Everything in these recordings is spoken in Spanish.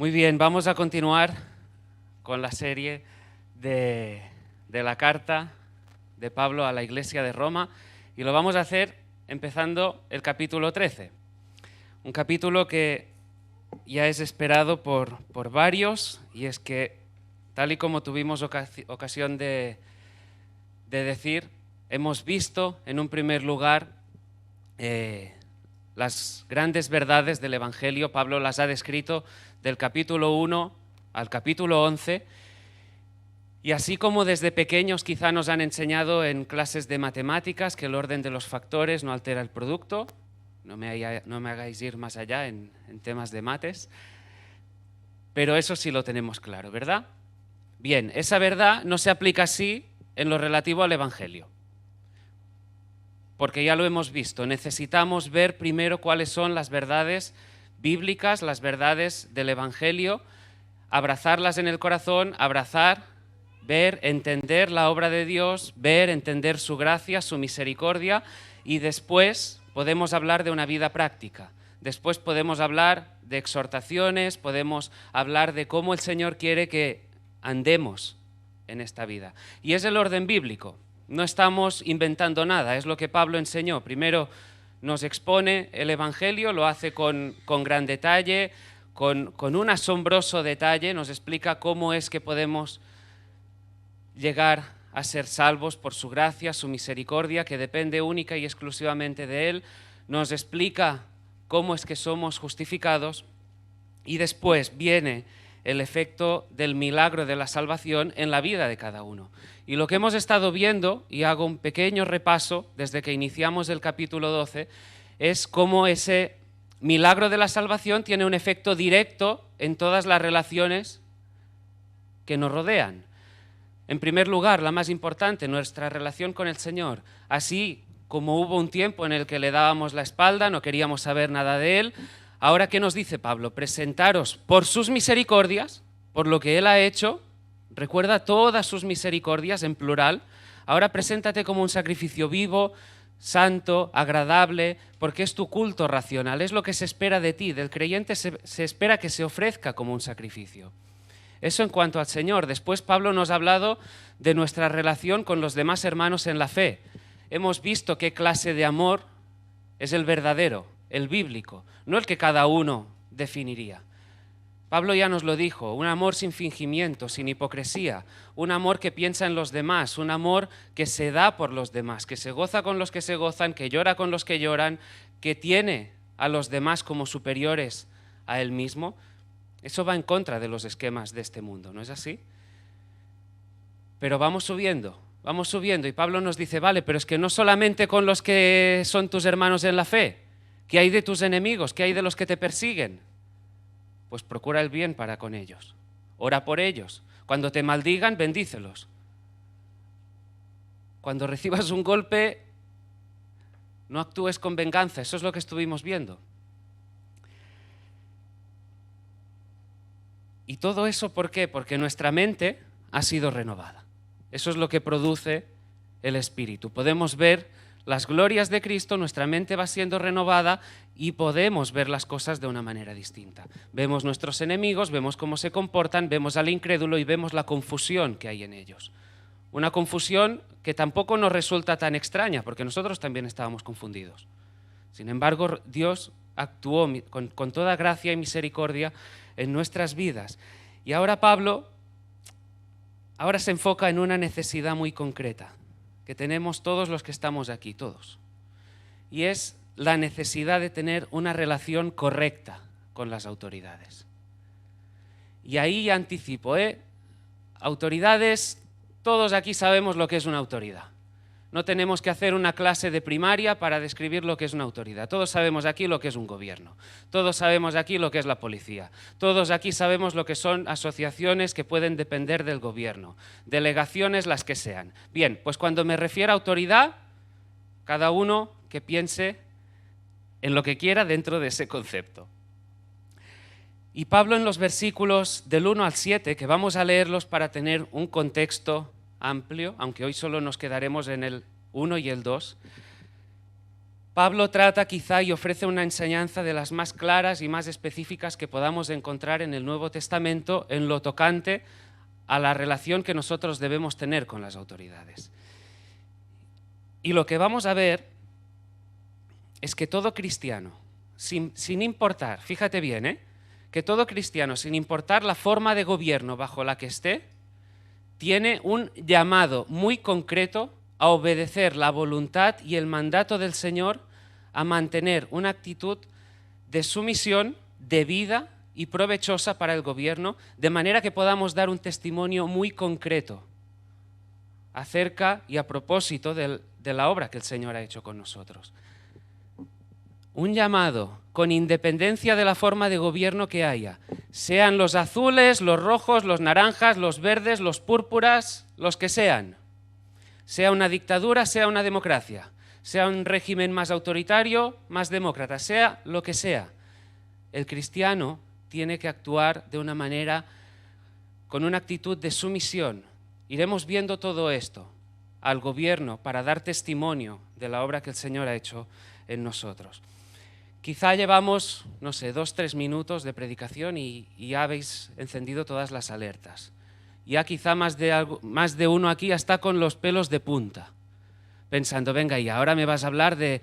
Muy bien, vamos a continuar con la serie de la carta de Pablo a la Iglesia de Roma y lo vamos a hacer empezando el capítulo 13. Un capítulo que ya es esperado por varios, y es que, tal y como tuvimos ocasión de decir, hemos visto en un primer lugar las grandes verdades del Evangelio. Pablo las ha descrito del capítulo 1 al capítulo 11, y así como desde pequeños quizá nos han enseñado en clases de matemáticas que el orden de los factores no altera el producto, no me hagáis ir más allá en temas de mates, pero eso sí lo tenemos claro, ¿verdad? Bien, esa verdad no se aplica así en lo relativo al Evangelio, porque ya lo hemos visto. Necesitamos ver primero cuáles son las verdades bíblicas, las verdades del Evangelio, abrazarlas en el corazón, ver, entender la obra de Dios, ver, entender su gracia, su misericordia, y después podemos hablar de una vida práctica. Después podemos hablar de exhortaciones, podemos hablar de cómo el Señor quiere que andemos en esta vida. Y es el orden bíblico. No estamos inventando nada, es lo que Pablo enseñó. Primero nos expone el Evangelio, lo hace con gran detalle, con un asombroso detalle, nos explica cómo es que podemos llegar a ser salvos por su gracia, su misericordia, que depende única y exclusivamente de Él. Nos explica cómo es que somos justificados, y después viene el efecto del milagro de la salvación en la vida de cada uno. Y lo que hemos estado viendo, y hago un pequeño repaso desde que iniciamos el capítulo 12, es cómo ese milagro de la salvación tiene un efecto directo en todas las relaciones que nos rodean. En primer lugar, la más importante, nuestra relación con el Señor. Así como hubo un tiempo en el que le dábamos la espalda, no queríamos saber nada de Él, ahora, ¿qué nos dice Pablo? Presentaros por sus misericordias, por lo que Él ha hecho. Recuerda todas sus misericordias en plural. Ahora preséntate como un sacrificio vivo, santo, agradable, porque es tu culto racional, es lo que se espera de ti. Del creyente se espera que se ofrezca como un sacrificio. Eso en cuanto al Señor. Después Pablo nos ha hablado de nuestra relación con los demás hermanos en la fe. Hemos visto qué clase de amor es el verdadero, el bíblico, no el que cada uno definiría. Pablo ya nos lo dijo: un amor sin fingimiento, sin hipocresía, un amor que piensa en los demás, un amor que se da por los demás, que se goza con los que se gozan, que llora con los que lloran, que tiene a los demás como superiores a él mismo. Eso va en contra de los esquemas de este mundo, ¿no es así? Pero vamos subiendo, y Pablo nos dice: vale, pero es que no solamente con los que son tus hermanos en la fe. ¿Qué hay de tus enemigos? ¿Qué hay de los que te persiguen? Pues procura el bien para con ellos. Ora por ellos. Cuando te maldigan, bendícelos. Cuando recibas un golpe, no actúes con venganza. Eso es lo que estuvimos viendo. ¿Y todo eso por qué? Porque nuestra mente ha sido renovada. Eso es lo que produce el Espíritu. Podemos ver las glorias de Cristo, nuestra mente va siendo renovada y podemos ver las cosas de una manera distinta. Vemos nuestros enemigos, vemos cómo se comportan, vemos al incrédulo y vemos la confusión que hay en ellos. Una confusión que tampoco nos resulta tan extraña, porque nosotros también estábamos confundidos. Sin embargo, Dios actuó con toda gracia y misericordia en nuestras vidas. Y ahora Pablo se enfoca en una necesidad muy concreta que tenemos todos los que estamos aquí, todos. Y es la necesidad de tener una relación correcta con las autoridades. Y ahí ya anticipo, autoridades, todos aquí sabemos lo que es una autoridad. No tenemos que hacer una clase de primaria para describir lo que es una autoridad. Todos sabemos aquí lo que es un gobierno. Todos sabemos aquí lo que es la policía. Todos aquí sabemos lo que son asociaciones que pueden depender del gobierno. Delegaciones, las que sean. Bien, pues cuando me refiero a autoridad, cada uno que piense en lo que quiera dentro de ese concepto. Y Pablo, en los versículos del 1 al 7, que vamos a leerlos para tener un contexto amplio, aunque hoy solo nos quedaremos en el 1 y el 2, Pablo trata quizá y ofrece una enseñanza de las más claras y más específicas que podamos encontrar en el Nuevo Testamento en lo tocante a la relación que nosotros debemos tener con las autoridades. Y lo que vamos a ver es que todo cristiano, sin importar, fíjate bien, que todo cristiano, sin importar la forma de gobierno bajo la que esté, tiene un llamado muy concreto a obedecer la voluntad y el mandato del Señor, a mantener una actitud de sumisión, de vida y provechosa para el gobierno, de manera que podamos dar un testimonio muy concreto acerca y a propósito de la obra que el Señor ha hecho con nosotros. Un llamado con independencia de la forma de gobierno que haya, sean los azules, los rojos, los naranjas, los verdes, los púrpuras, los que sean. Sea una dictadura, sea una democracia, sea un régimen más autoritario, más demócrata, sea lo que sea. El cristiano tiene que actuar de una manera, con una actitud de sumisión. Iremos viendo todo esto al gobierno para dar testimonio de la obra que el Señor ha hecho en nosotros. Quizá llevamos, 2-3 minutos de predicación y ya habéis encendido todas las alertas. Ya quizá más de uno aquí está con los pelos de punta, pensando, venga, y ahora me vas a hablar de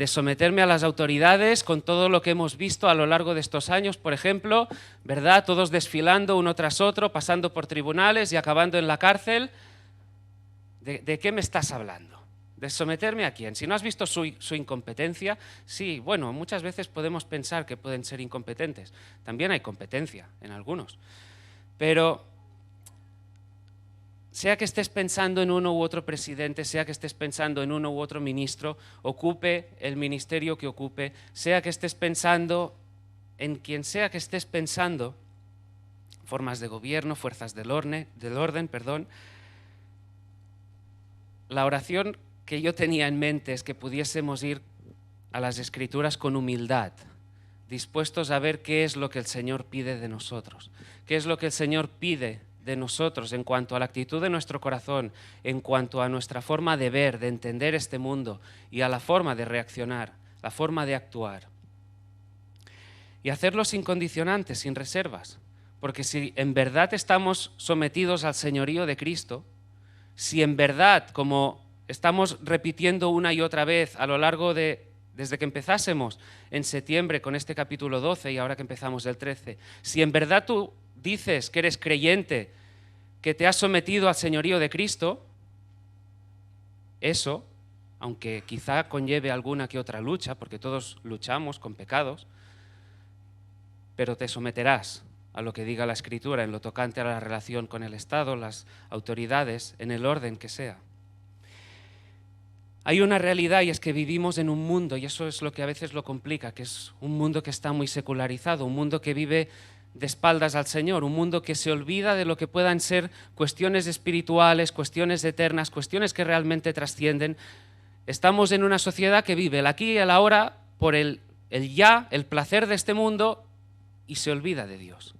someterme a las autoridades con todo lo que hemos visto a lo largo de estos años, por ejemplo, ¿verdad? Todos desfilando uno tras otro, pasando por tribunales y acabando en la cárcel. ¿De qué me estás hablando? ¿De someterme a quién? Si no has visto su incompetencia, sí, bueno, muchas veces podemos pensar que pueden ser incompetentes. También hay competencia en algunos. Pero sea que estés pensando en uno u otro presidente, sea que estés pensando en uno u otro ministro, ocupe el ministerio que ocupe, sea que estés pensando en quien sea que estés pensando, formas de gobierno, fuerzas del orden, la oración que yo tenía en mente es que pudiésemos ir a las Escrituras con humildad, dispuestos a ver qué es lo que el Señor pide de nosotros, qué es lo que el Señor pide de nosotros en cuanto a la actitud de nuestro corazón, en cuanto a nuestra forma de ver, de entender este mundo y a la forma de reaccionar, la forma de actuar. Y hacerlo sin condicionantes, sin reservas, porque si en verdad estamos sometidos al señorío de Cristo, si en verdad, como estamos repitiendo una y otra vez a lo largo desde que empezásemos en septiembre con este capítulo 12 y ahora que empezamos el 13, si en verdad tú dices que eres creyente, que te has sometido al señorío de Cristo, eso, aunque quizá conlleve alguna que otra lucha, porque todos luchamos con pecados, pero te someterás a lo que diga la Escritura en lo tocante a la relación con el Estado, las autoridades, en el orden que sea. Hay una realidad y es que vivimos en un mundo, y eso es lo que a veces lo complica, que es un mundo que está muy secularizado, un mundo que vive de espaldas al Señor, un mundo que se olvida de lo que puedan ser cuestiones espirituales, cuestiones eternas, cuestiones que realmente trascienden. Estamos en una sociedad que vive el aquí y el ahora por el ya, el placer de este mundo, y se olvida de Dios.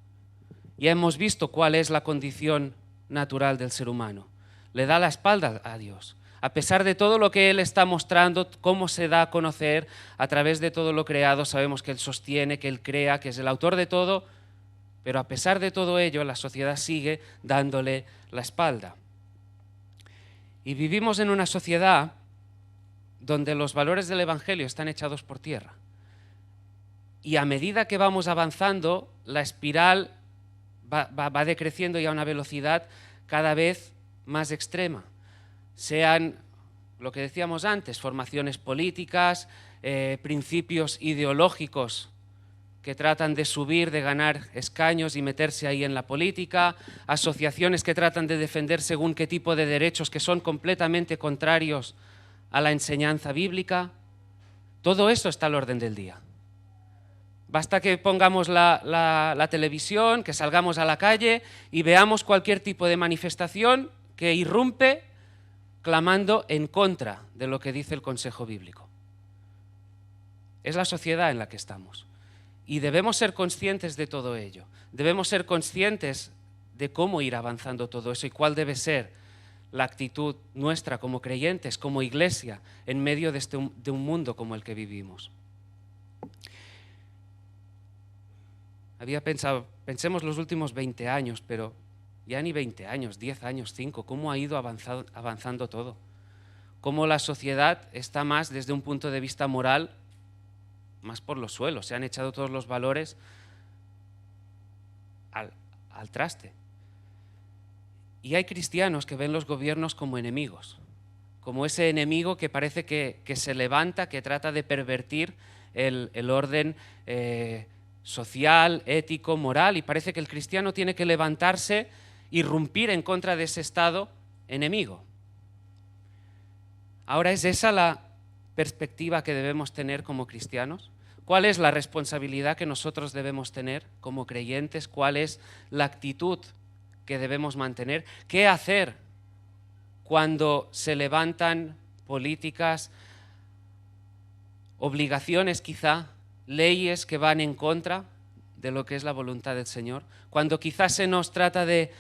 Ya hemos visto cuál es la condición natural del ser humano. Le da la espalda a Dios. A pesar de todo lo que Él está mostrando, cómo se da a conocer a través de todo lo creado, sabemos que Él sostiene, que Él crea, que es el autor de todo, pero a pesar de todo ello, la sociedad sigue dándole la espalda. Y vivimos en una sociedad donde los valores del Evangelio están echados por tierra. Y a medida que vamos avanzando, la espiral va decreciendo y a una velocidad cada vez más extrema. Sean, lo que decíamos antes, formaciones políticas, principios ideológicos que tratan de subir, de ganar escaños y meterse ahí en la política, asociaciones que tratan de defender según qué tipo de derechos que son completamente contrarios a la enseñanza bíblica. Todo eso está al orden del día. Basta que pongamos la televisión, que salgamos a la calle y veamos cualquier tipo de manifestación que irrumpe clamando en contra de lo que dice el Consejo Bíblico. Es la sociedad en la que estamos. Y debemos ser conscientes de todo ello. Debemos ser conscientes de cómo ir avanzando todo eso y cuál debe ser la actitud nuestra como creyentes, como iglesia, en medio de un mundo como el que vivimos. Había pensado, pensemos los últimos 20 años, pero ya ni 20 años, 10 años, 5, cómo ha ido avanzando todo. Cómo la sociedad está más desde un punto de vista moral, más por los suelos. Se han echado todos los valores al traste. Y hay cristianos que ven los gobiernos como enemigos, como ese enemigo que parece que se levanta, que trata de pervertir el orden social, ético, moral, y parece que el cristiano tiene que levantarse, irrumpir en contra de ese estado enemigo. Ahora, ¿es esa la perspectiva que debemos tener como cristianos? ¿Cuál es la responsabilidad que nosotros debemos tener como creyentes? ¿Cuál es la actitud que debemos mantener? ¿Qué hacer cuando se levantan políticas, obligaciones quizá, leyes que van en contra de lo que es la voluntad del Señor? Cuando quizás se nos trata de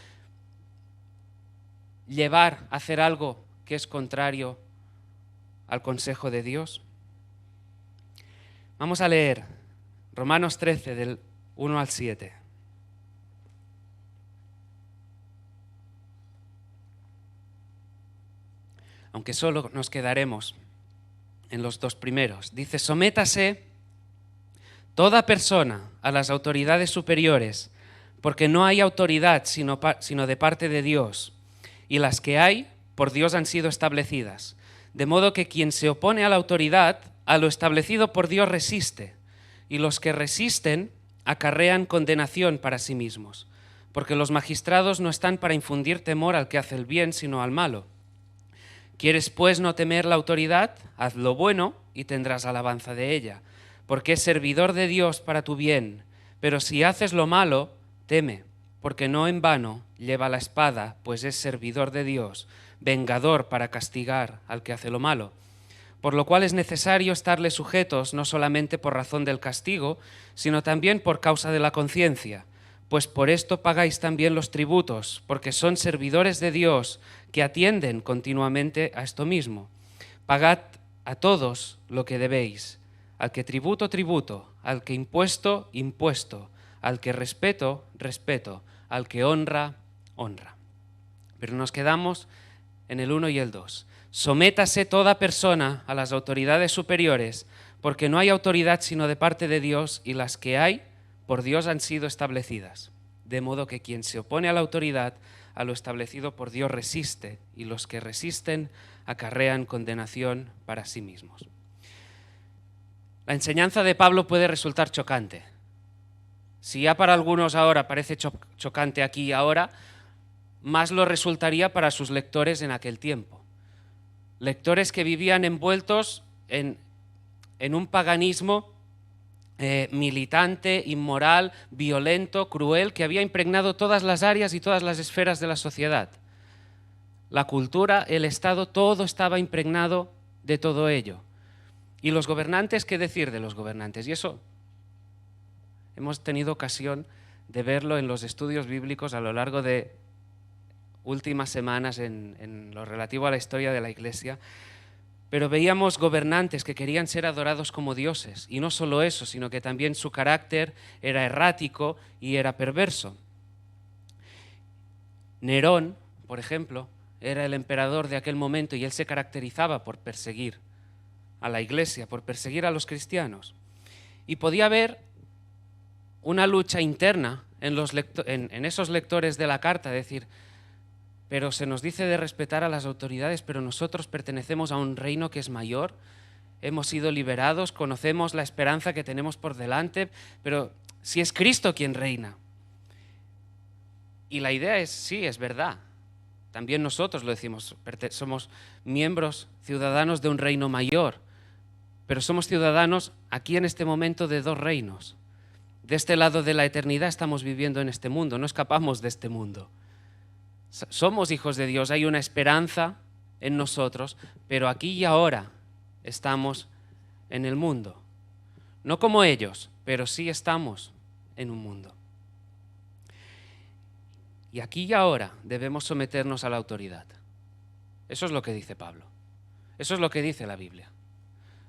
llevar a hacer algo que es contrario al consejo de Dios. Vamos a leer Romanos 13, del 1 al 7. Aunque solo nos quedaremos en los dos primeros. Dice: sométase toda persona a las autoridades superiores, porque no hay autoridad sino de parte de Dios, y las que hay, por Dios han sido establecidas. De modo que quien se opone a la autoridad, a lo establecido por Dios resiste, y los que resisten acarrean condenación para sí mismos, porque los magistrados no están para infundir temor al que hace el bien, sino al malo. ¿Quieres pues no temer la autoridad? Haz lo bueno y tendrás alabanza de ella, porque es servidor de Dios para tu bien. Pero si haces lo malo, teme, porque no en vano lleva la espada, pues es servidor de Dios, vengador para castigar al que hace lo malo. Por lo cual es necesario estarle sujetos no solamente por razón del castigo, sino también por causa de la conciencia. Pues por esto pagáis también los tributos, porque son servidores de Dios que atienden continuamente a esto mismo. Pagad a todos lo que debéis, al que tributo, tributo, al que impuesto, impuesto, al que respeto, respeto, al que honra, honra. Pero nos quedamos en el 1 y el 2. Sométase toda persona a las autoridades superiores, porque no hay autoridad sino de parte de Dios, y las que hay, por Dios han sido establecidas. De modo que quien se opone a la autoridad, a lo establecido por Dios resiste, y los que resisten acarrean condenación para sí mismos. La enseñanza de Pablo puede resultar chocante. Si ya para algunos ahora parece chocante aquí y ahora, más lo resultaría para sus lectores en aquel tiempo. Lectores que vivían envueltos en un paganismo militante, inmoral, violento, cruel, que había impregnado todas las áreas y todas las esferas de la sociedad. La cultura, el Estado, todo estaba impregnado de todo ello. Y los gobernantes, ¿qué decir de los gobernantes? Y eso hemos tenido ocasión de verlo en los estudios bíblicos a lo largo de últimas semanas en lo relativo a la historia de la Iglesia. Pero veíamos gobernantes que querían ser adorados como dioses, y no solo eso, sino que también su carácter era errático y era perverso. Nerón, por ejemplo, era el emperador de aquel momento y él se caracterizaba por perseguir a la Iglesia, por perseguir a los cristianos. Y podía haber una lucha interna en esos lectores de la carta, decir: pero se nos dice de respetar a las autoridades, pero nosotros pertenecemos a un reino que es mayor, hemos sido liberados, conocemos la esperanza que tenemos por delante, pero si es Cristo quien reina. Y la idea es, sí, es verdad, también nosotros lo decimos, somos miembros, ciudadanos de un reino mayor, pero somos ciudadanos aquí en este momento de dos reinos. De este lado de la eternidad estamos viviendo en este mundo, no escapamos de este mundo. Somos hijos de Dios, hay una esperanza en nosotros, pero aquí y ahora estamos en el mundo. No como ellos, pero sí estamos en un mundo. Y aquí y ahora debemos someternos a la autoridad. Eso es lo que dice Pablo. Eso es lo que dice la Biblia.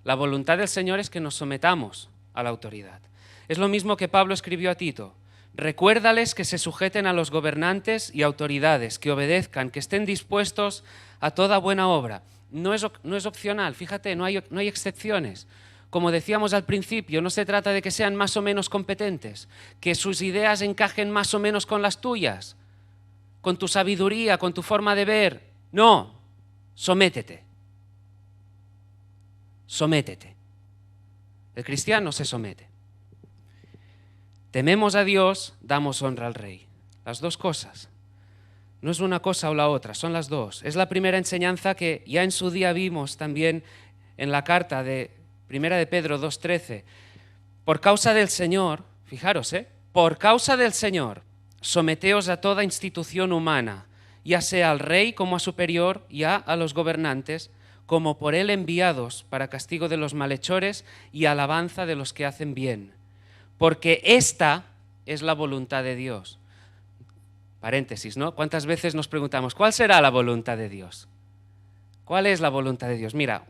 La voluntad del Señor es que nos sometamos a la autoridad. Es lo mismo que Pablo escribió a Tito. Recuérdales que se sujeten a los gobernantes y autoridades, que obedezcan, que estén dispuestos a toda buena obra. No es opcional, fíjate, no hay excepciones. Como decíamos al principio, no se trata de que sean más o menos competentes, que sus ideas encajen más o menos con las tuyas, con tu sabiduría, con tu forma de ver. No, sométete. Sométete. El cristiano se somete. Tememos a Dios, damos honra al Rey. Las dos cosas. No es una cosa o la otra, son las dos. Es la primera enseñanza que ya en su día vimos también en la carta de Primera de Pedro 2:13. Por causa del Señor, fijaros, por causa del Señor, someteos a toda institución humana, ya sea al rey como a superior, ya a los gobernantes, como por él enviados para castigo de los malhechores y alabanza de los que hacen bien. Porque esta es la voluntad de Dios. Paréntesis, ¿no? ¿Cuántas veces nos preguntamos, ¿cuál será la voluntad de Dios? ¿Cuál es la voluntad de Dios? Mira,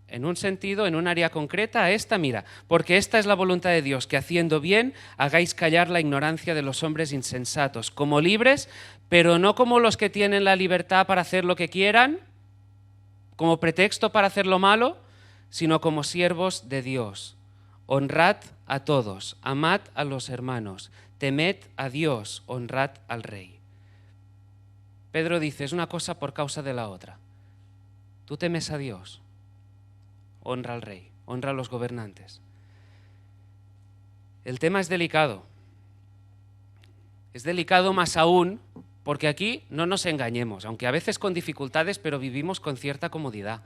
en un sentido, en un área concreta, mira, porque esta es la voluntad de Dios, que haciendo bien hagáis callar la ignorancia de los hombres insensatos, como libres, pero no como los que tienen la libertad para hacer lo que quieran, como pretexto para hacer lo malo, sino como siervos de Dios. Honrad a todos, amad a los hermanos, temed a Dios, honrad al Rey. Pedro dice, es una cosa por causa de la otra. Tú temes a Dios, honra al Rey, honra a los gobernantes. El tema es delicado. Es delicado más aún porque aquí no nos engañemos, aunque a veces con dificultades, pero vivimos con cierta comodidad.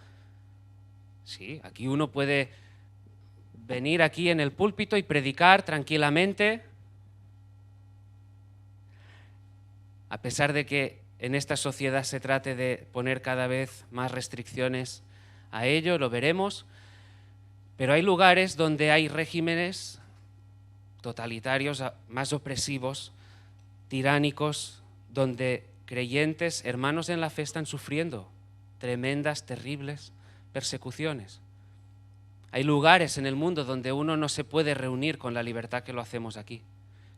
Sí, aquí uno puede venir aquí en el púlpito y predicar tranquilamente, a pesar de que en esta sociedad se trate de poner cada vez más restricciones a ello, lo veremos, pero hay lugares donde hay regímenes totalitarios, más opresivos, tiránicos, donde creyentes, hermanos en la fe, están sufriendo tremendas, terribles persecuciones. Hay lugares en el mundo donde uno no se puede reunir con la libertad que lo hacemos aquí.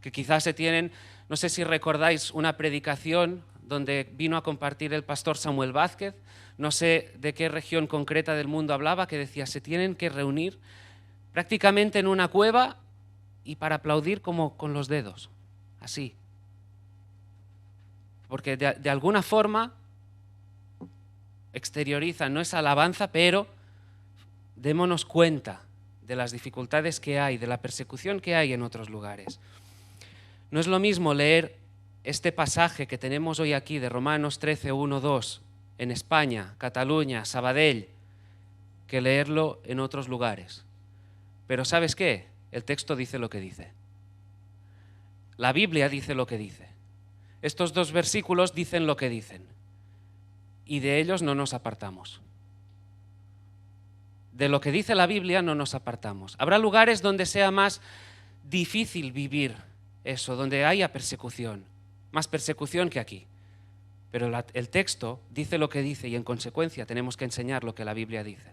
Que quizás se tienen, no sé si recordáis una predicación donde vino a compartir el pastor Samuel Vázquez, no sé de qué región concreta del mundo hablaba, que decía, se tienen que reunir prácticamente en una cueva y para aplaudir como con los dedos, así. Porque de alguna forma exteriorizan, no es alabanza, pero démonos cuenta de las dificultades que hay, de la persecución que hay en otros lugares. No es lo mismo leer este pasaje que tenemos hoy aquí de Romanos 13, 1, 2 en España, Cataluña, Sabadell, que leerlo en otros lugares. Pero ¿sabes qué? El texto dice lo que dice. La Biblia dice lo que dice. Estos dos versículos dicen lo que dicen. Y de ellos no nos apartamos. De lo que dice la Biblia no nos apartamos. Habrá lugares donde sea más difícil vivir eso, donde haya persecución, más persecución que aquí. Pero el texto dice lo que dice y en consecuencia tenemos que enseñar lo que la Biblia dice.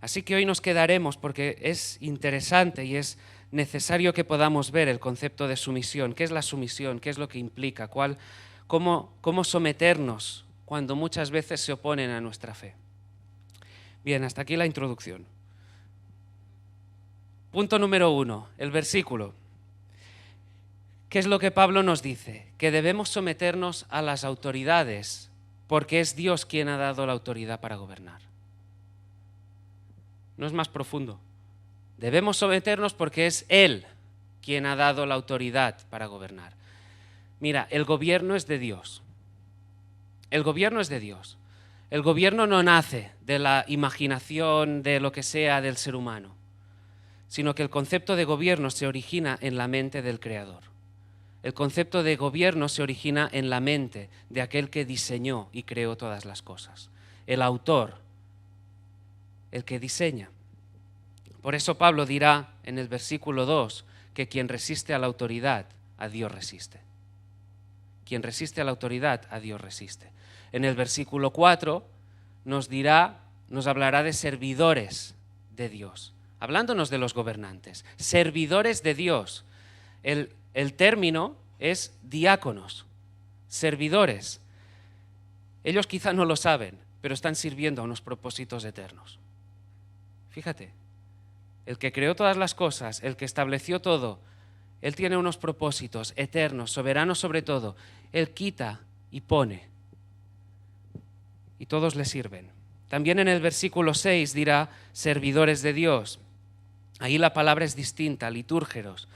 Así que hoy nos quedaremos porque es interesante y es necesario que podamos ver el concepto de sumisión. ¿Qué es la sumisión? ¿Qué es lo que implica? ¿Cómo someternos cuando muchas veces se oponen a nuestra fe? Bien, hasta aquí la introducción. Punto número 1, el versículo. ¿Qué es lo que Pablo nos dice? Que debemos someternos a las autoridades porque es Dios quien ha dado la autoridad para gobernar. No es más profundo. Debemos someternos porque es Él quien ha dado la autoridad para gobernar. Mira, el gobierno es de Dios. El gobierno es de Dios. El gobierno no nace de la imaginación, de lo que sea del ser humano, sino que el concepto de gobierno se origina en la mente del Creador. El concepto de gobierno se origina en la mente de aquel que diseñó y creó todas las cosas. El autor, el que diseña. Por eso Pablo dirá en el versículo 2 que quien resiste a la autoridad, a Dios resiste. Quien resiste a la autoridad, a Dios resiste. En el versículo 4 nos hablará de servidores de Dios, hablándonos de los gobernantes, servidores de Dios. El término es diáconos, servidores. Ellos quizá no lo saben, pero están sirviendo a unos propósitos eternos. Fíjate, el que creó todas las cosas, el que estableció todo, Él tiene unos propósitos eternos, soberanos sobre todo. Él quita y pone, y todos le sirven. También en el versículo 6 dirá servidores de Dios. Ahí la palabra es distinta, litúrgeros,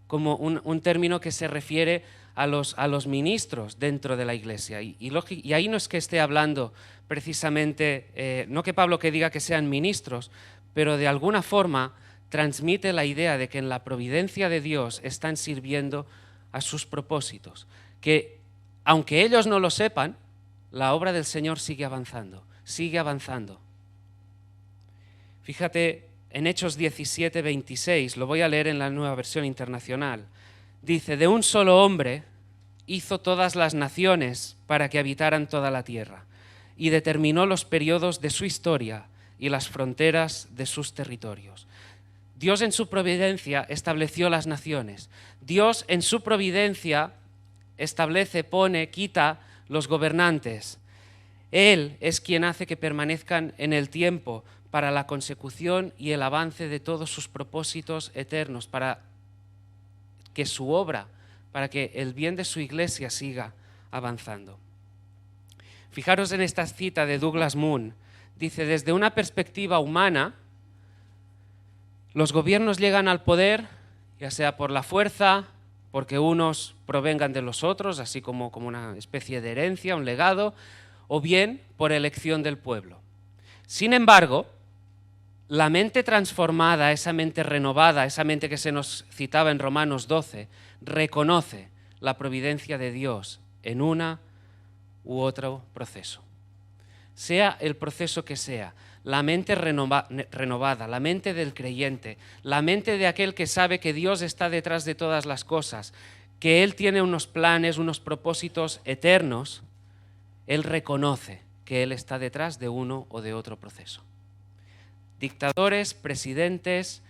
como un término que se refiere a los ministros dentro de la iglesia. Y ahí no es que esté hablando precisamente, no que Pablo que diga que sean ministros, pero de alguna forma transmite la idea de que en la providencia de Dios están sirviendo a sus propósitos, que aunque ellos no lo sepan, la obra del Señor sigue avanzando, sigue avanzando. Fíjate en Hechos 17, 26, lo voy a leer en la Nueva Versión Internacional. Dice, de un solo hombre hizo todas las naciones para que habitaran toda la tierra y determinó los periodos de su historia y las fronteras de sus territorios. Dios en su providencia estableció las naciones. Dios en su providencia establece, pone, quita los gobernantes. Él es quien hace que permanezcan en el tiempo para la consecución y el avance de todos sus propósitos eternos, para que su obra, para que el bien de su iglesia siga avanzando. Fijaros en esta cita de Douglas Moon. Dice, desde una perspectiva humana, los gobiernos llegan al poder, ya sea por la fuerza, porque unos provengan de los otros, así como una especie de herencia, un legado, o bien por elección del pueblo. Sin embargo, la mente transformada, esa mente renovada, esa mente que se nos citaba en Romanos 12, reconoce la providencia de Dios en una u otro proceso. Sea el proceso que sea, la mente renovada, la mente del creyente, la mente de aquel que sabe que Dios está detrás de todas las cosas, que Él tiene unos planes, unos propósitos eternos, Él reconoce que Él está detrás de uno o de otro proceso. Dictadores, presidentes,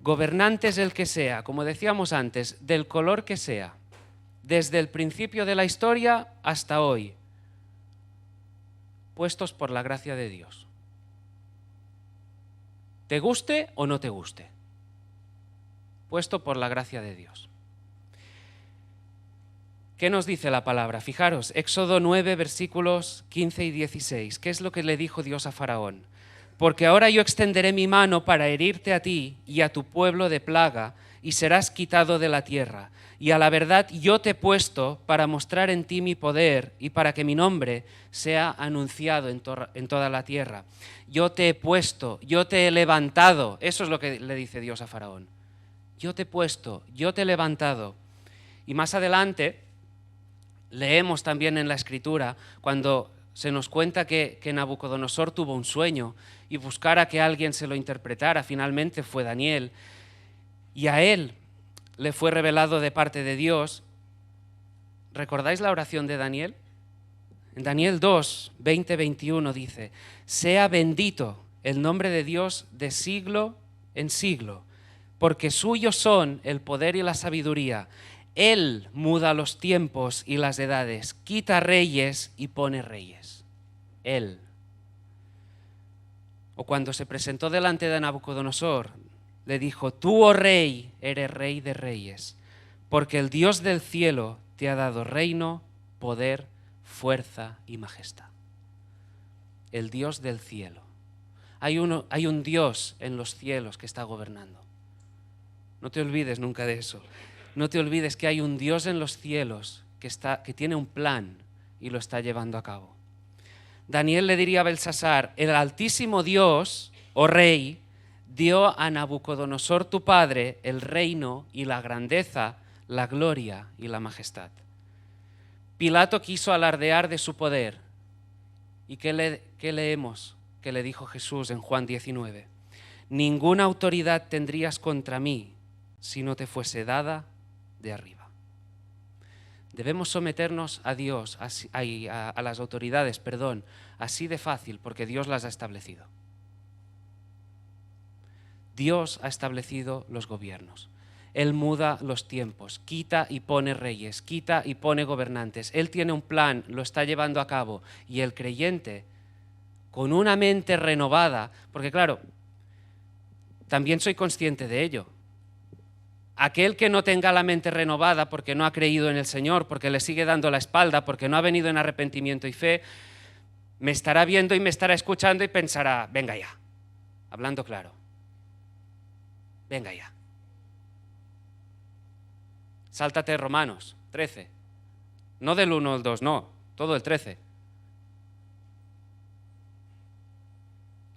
gobernantes, el que sea, como decíamos antes, del color que sea, desde el principio de la historia hasta hoy, puestos por la gracia de Dios. Te guste o no te guste, puesto por la gracia de Dios. ¿Qué nos dice la palabra? Fijaros, Éxodo 9, versículos 15 y 16. ¿Qué es lo que le dijo Dios a Faraón? Porque ahora yo extenderé mi mano para herirte a ti y a tu pueblo de plaga, y serás quitado de la tierra. Y a la verdad yo te he puesto para mostrar en ti mi poder y para que mi nombre sea anunciado en toda la tierra. Yo te he puesto, yo te he levantado. Eso es lo que le dice Dios a Faraón. Yo te he puesto, yo te he levantado. Y más adelante leemos también en la Escritura cuando se nos cuenta que Nabucodonosor tuvo un sueño y buscara que alguien se lo interpretara. Finalmente fue Daniel. Y a él le fue revelado de parte de Dios. ¿Recordáis la oración de Daniel? En Daniel 2, 20-21 dice, sea bendito el nombre de Dios de siglo en siglo, porque suyos son el poder y la sabiduría. Él muda los tiempos y las edades, quita reyes y pone reyes. Él. O cuando se presentó delante de Nabucodonosor, le dijo, tú, oh rey, eres rey de reyes, porque el Dios del cielo te ha dado reino, poder, fuerza y majestad. El Dios del cielo. Hay un Dios en los cielos que está gobernando. No te olvides nunca de eso. No te olvides que hay un Dios en los cielos que tiene un plan y lo está llevando a cabo. Daniel le diría a Belsasar, el Altísimo Dios, oh rey, dio a Nabucodonosor tu padre el reino y la grandeza, la gloria y la majestad. Pilato quiso alardear de su poder. ¿Y qué leemos que le dijo Jesús en Juan 19? Ninguna autoridad tendrías contra mí si no te fuese dada de arriba. Debemos someternos a Dios, a las autoridades, así de fácil, porque Dios las ha establecido. Dios ha establecido los gobiernos. Él muda los tiempos, quita y pone reyes, quita y pone gobernantes. Él tiene un plan, lo está llevando a cabo. Y el creyente, con una mente renovada, porque claro, también soy consciente de ello. Aquel que no tenga la mente renovada porque no ha creído en el Señor, porque le sigue dando la espalda, porque no ha venido en arrepentimiento y fe, me estará viendo y me estará escuchando y pensará, venga ya, hablando claro, venga ya. Sáltate Romanos 13, no del 1 al 2, no, todo el 13.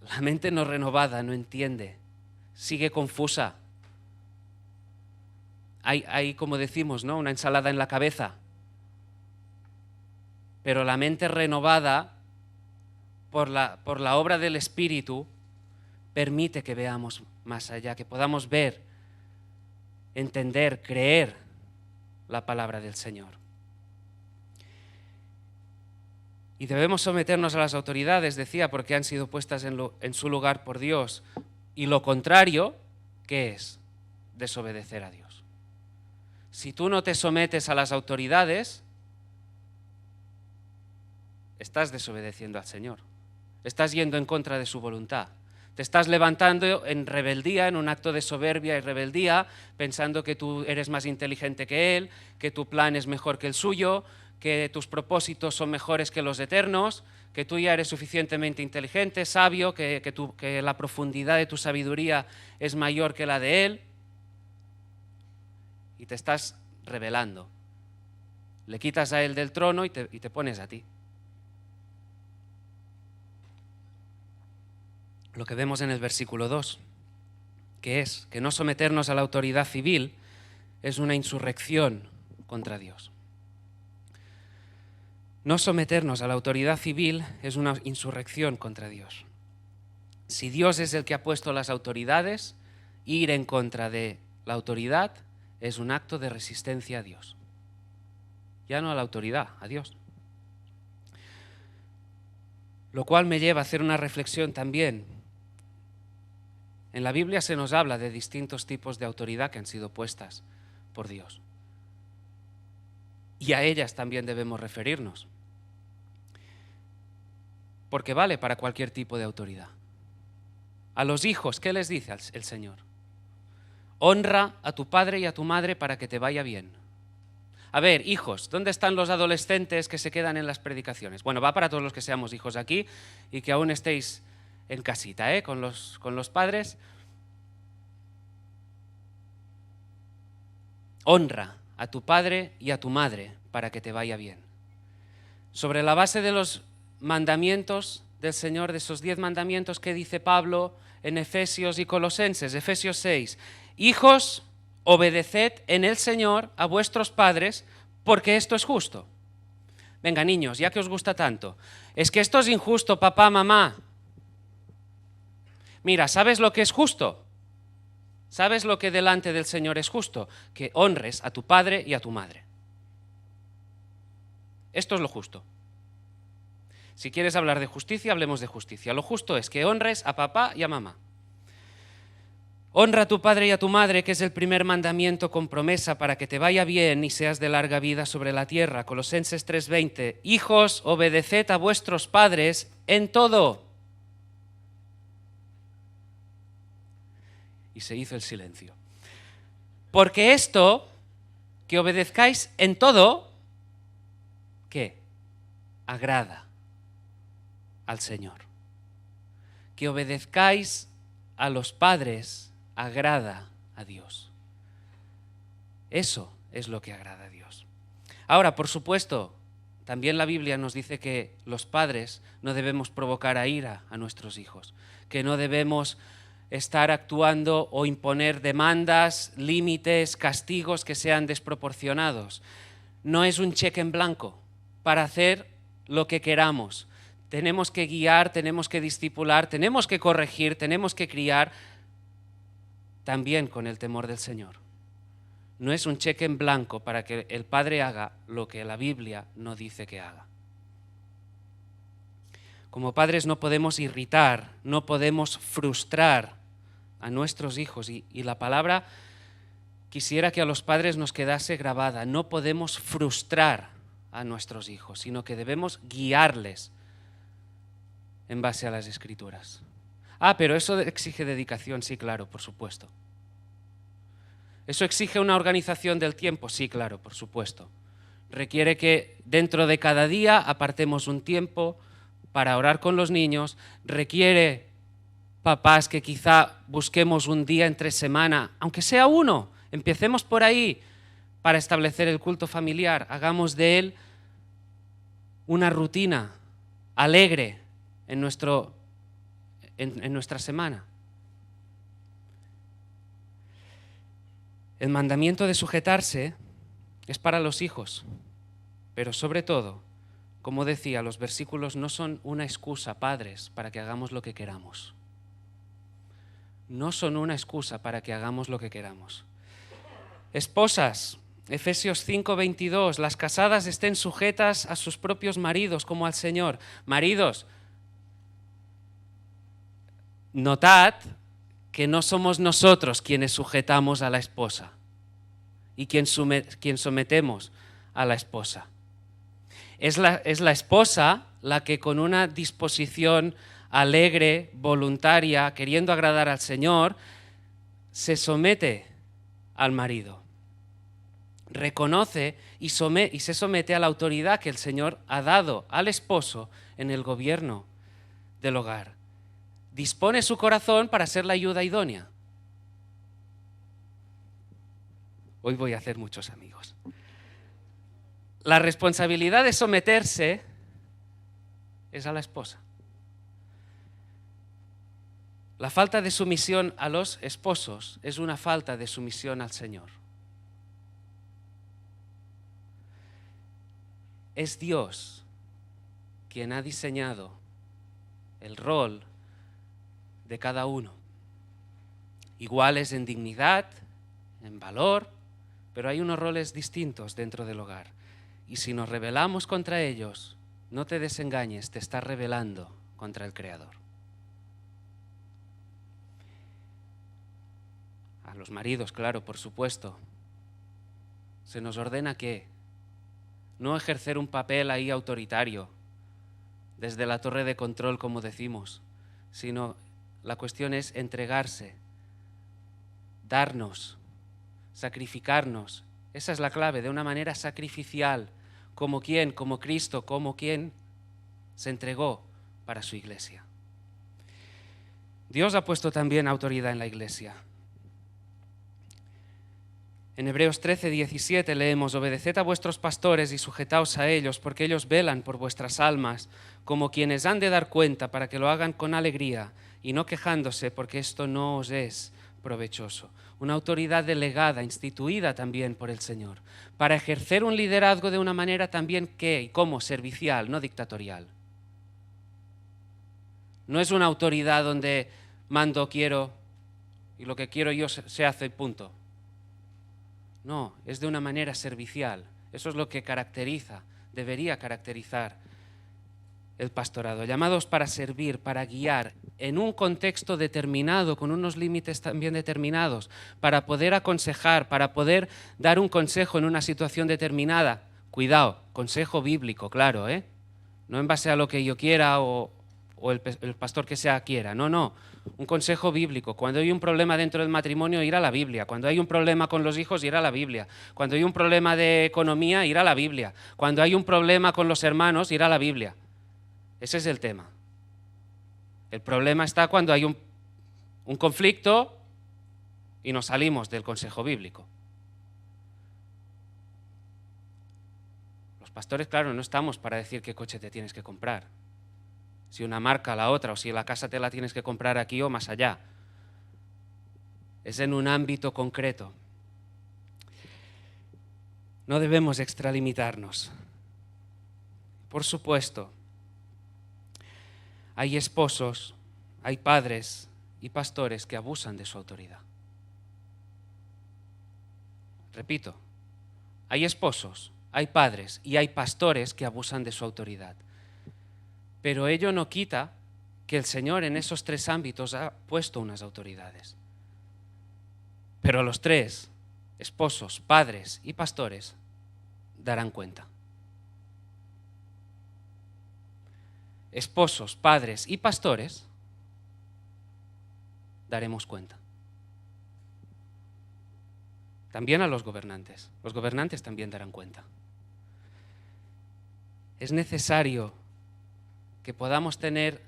La mente no renovada no entiende, sigue confusa. Hay, como decimos, ¿no?, una ensalada en la cabeza. Pero la mente renovada por la obra del Espíritu permite que veamos más allá, que podamos ver, entender, creer la palabra del Señor. Y debemos someternos a las autoridades, decía, porque han sido puestas en su lugar por Dios. Y lo contrario, ¿qué es? Desobedecer a Dios. Si tú no te sometes a las autoridades, estás desobedeciendo al Señor. Estás yendo en contra de su voluntad. Te estás levantando en rebeldía, en un acto de soberbia y rebeldía, pensando que tú eres más inteligente que Él, que tu plan es mejor que el suyo, que tus propósitos son mejores que los eternos, que tú ya eres suficientemente inteligente, sabio, que la profundidad de tu sabiduría es mayor que la de Él. Y te estás rebelando. Le quitas a Él del trono y te pones a ti. Lo que vemos en el versículo 2, que es que no someternos a la autoridad civil es una insurrección contra Dios. No someternos a la autoridad civil es una insurrección contra Dios. Si Dios es el que ha puesto las autoridades, ir en contra de la autoridad es un acto de resistencia a Dios. Ya no a la autoridad, a Dios. Lo cual me lleva a hacer una reflexión también. En la Biblia se nos habla de distintos tipos de autoridad que han sido puestas por Dios. Y a ellas también debemos referirnos. Porque vale para cualquier tipo de autoridad. A los hijos, ¿qué les dice el Señor? Honra a tu padre y a tu madre para que te vaya bien. A ver, hijos, ¿dónde están los adolescentes que se quedan en las predicaciones? Bueno, va para todos los que seamos hijos aquí y que aún estéis en casita, con los padres. Honra a tu padre y a tu madre para que te vaya bien. Sobre la base de los mandamientos del Señor, de esos 10 mandamientos que dice Pablo en Efesios y Colosenses, Efesios 6, hijos, obedeced en el Señor a vuestros padres, porque esto es justo. Venga, niños, ya que os gusta tanto, es que esto es injusto, papá, mamá. Mira, ¿sabes lo que es justo? ¿Sabes lo que delante del Señor es justo? Que honres a tu padre y a tu madre. Esto es lo justo. Si quieres hablar de justicia, hablemos de justicia. Lo justo es que honres a papá y a mamá. Honra a tu padre y a tu madre, que es el primer mandamiento con promesa para que te vaya bien y seas de larga vida sobre la tierra. Colosenses 3:20. Hijos, obedeced a vuestros padres en todo. Y se hizo el silencio. Porque esto, que obedezcáis en todo, ¿qué? Agrada al Señor. Que obedezcáis a los padres agrada a Dios. Eso es lo que agrada a Dios. Ahora, por supuesto, también la Biblia nos dice que los padres no debemos provocar a ira a nuestros hijos, que no debemos estar actuando o imponer demandas, límites, castigos que sean desproporcionados. No es un cheque en blanco para hacer lo que queramos. Tenemos que guiar, tenemos que discipular, tenemos que corregir, tenemos que criar también con el temor del Señor. no es un cheque en blanco para que el padre haga lo que la Biblia no dice que haga. Como padres no podemos irritar, no podemos frustrar a nuestros hijos. Y la palabra quisiera que a los padres nos quedase grabada. No podemos frustrar a nuestros hijos, sino que debemos guiarles en base a las Escrituras. Pero eso exige dedicación, sí, claro, por supuesto. ¿Eso exige una organización del tiempo? Sí, claro, por supuesto. Requiere que dentro de cada día apartemos un tiempo para orar con los niños. Requiere, papás, que quizá busquemos un día entre semana, aunque sea uno, empecemos por ahí, para establecer el culto familiar. Hagamos de él una rutina alegre en nuestra semana. El mandamiento de sujetarse es para los hijos, pero sobre todo, como decía, los versículos no son una excusa, padres, para que hagamos lo que queramos. No son una excusa para que hagamos lo que queramos. Esposas, Efesios 5:22, las casadas estén sujetas a sus propios maridos como al Señor. Maridos, notad que no somos nosotros quienes sujetamos a la esposa y quien sometemos a la esposa. Es la esposa la que con una disposición alegre, voluntaria, queriendo agradar al Señor, se somete al marido. Reconoce y se somete a la autoridad que el Señor ha dado al esposo en el gobierno del hogar. Dispone su corazón para ser la ayuda idónea. Hoy voy a hacer muchos amigos. La responsabilidad de someterse es a la esposa. La falta de sumisión a los esposos es una falta de sumisión al Señor. Es Dios quien ha diseñado el rol de cada uno. Iguales en dignidad, en valor, pero hay unos roles distintos dentro del hogar. Y si nos rebelamos contra ellos, no te desengañes, te estás rebelando contra el Creador. A los maridos, claro, por supuesto, se nos ordena que no ejercer un papel ahí autoritario, desde la torre de control, como decimos, sino la cuestión es entregarse, darnos, sacrificarnos. Esa es la clave, de una manera sacrificial, como Cristo, como quien se entregó para su iglesia. Dios ha puesto también autoridad en la iglesia. En Hebreos 13:17 leemos: obedeced a vuestros pastores y sujetaos a ellos, porque ellos velan por vuestras almas, como quienes han de dar cuenta, para que lo hagan con alegría y no quejándose, porque esto no os es provechoso. Una autoridad delegada, instituida también por el Señor, para ejercer un liderazgo de una manera también como servicial, no dictatorial. No es una autoridad donde mando, quiero, y lo que quiero yo se hace y punto. No, es de una manera servicial. Eso es lo que debería caracterizar el pastorado. Llamados para servir, para guiar, en un contexto determinado, con unos límites también determinados, para poder aconsejar, para poder dar un consejo en una situación determinada. Cuidado, consejo bíblico, claro, no en base a lo que yo quiera o el pastor que sea quiera. No. Un consejo bíblico. Cuando hay un problema dentro del matrimonio, ir a la Biblia. Cuando hay un problema con los hijos, ir a la Biblia. Cuando hay un problema de economía, ir a la Biblia. Cuando hay un problema con los hermanos, ir a la Biblia. Ese es el tema. El problema está cuando hay un conflicto y nos salimos del consejo bíblico. Los pastores, claro, no estamos para decir qué coche te tienes que comprar. Si una marca, la otra, o si la casa te la tienes que comprar aquí o más allá. Es en un ámbito concreto. No debemos extralimitarnos. Por supuesto, hay esposos, hay padres y pastores que abusan de su autoridad. Repito, hay esposos, hay padres y hay pastores que abusan de su autoridad. Pero ello no quita que el Señor en esos tres ámbitos ha puesto unas autoridades. Pero los tres, esposos, padres y pastores, darán cuenta. Esposos, padres y pastores, daremos cuenta. También a los gobernantes. Los gobernantes también darán cuenta. Es necesario que podamos tener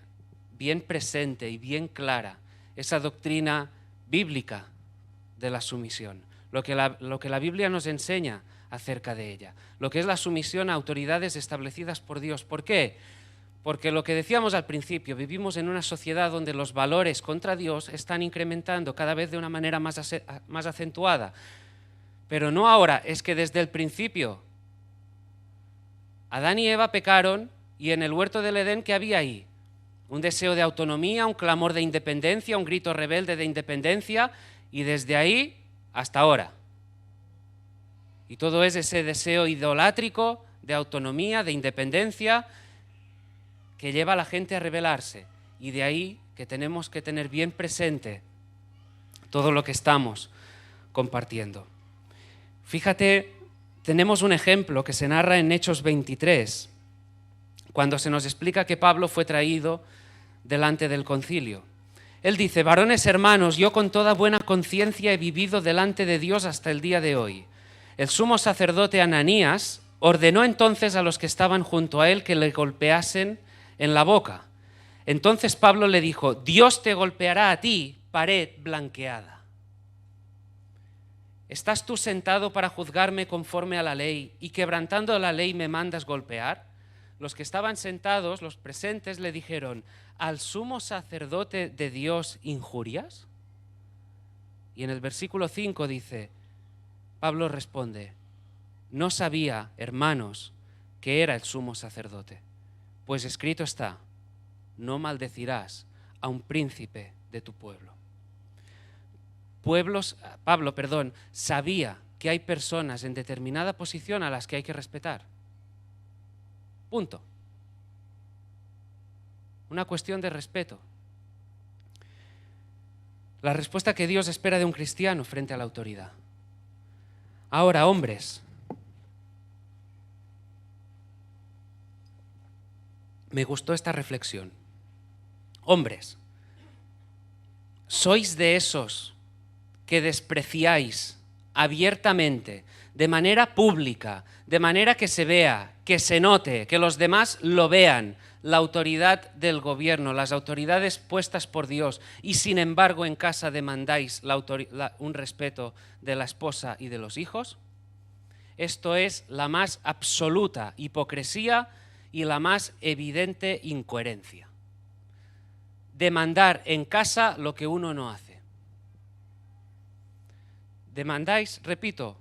bien presente y bien clara esa doctrina bíblica de la sumisión, lo que la Biblia nos enseña acerca de ella, lo que es la sumisión a autoridades establecidas por Dios. ¿Por qué? Porque lo que decíamos al principio, vivimos en una sociedad donde los valores contra Dios están incrementando cada vez de una manera más acentuada. Pero no ahora, es que desde el principio Adán y Eva pecaron y en el huerto del Edén, ¿qué había ahí? Un deseo de autonomía, un clamor de independencia, un grito rebelde de independencia, y desde ahí hasta ahora. Y todo es ese deseo idolátrico de autonomía, de independencia, que lleva a la gente a rebelarse. Y de ahí que tenemos que tener bien presente todo lo que estamos compartiendo. Fíjate, tenemos un ejemplo que se narra en Hechos 23, cuando se nos explica que Pablo fue traído delante del concilio. Él dice: varones hermanos, yo con toda buena conciencia he vivido delante de Dios hasta el día de hoy. El sumo sacerdote Ananías ordenó entonces a los que estaban junto a él que le golpeasen en la boca. Entonces Pablo le dijo: Dios te golpeará a ti, pared blanqueada. ¿Estás tú sentado para juzgarme conforme a la ley y quebrantando la ley me mandas golpear? Los que estaban sentados, los presentes, le dijeron: ¿al sumo sacerdote de Dios injurias? Y en el versículo 5 dice, Pablo responde: no sabía, hermanos, que era el sumo sacerdote, pues escrito está: no maldecirás a un príncipe de tu pueblo. Pablo sabía que hay personas en determinada posición a las que hay que respetar. Punto. Una cuestión de respeto. La respuesta que Dios espera de un cristiano frente a la autoridad. Ahora, hombres, me gustó esta reflexión. Hombres, ¿sois de esos que despreciáis abiertamente, de manera pública, de manera que se vea, que se note, que los demás lo vean, la autoridad del gobierno, las autoridades puestas por Dios, y sin embargo en casa demandáis un respeto de la esposa y de los hijos? Esto es la más absoluta hipocresía y la más evidente incoherencia. Demandar en casa lo que uno no hace. Demandáis, repito,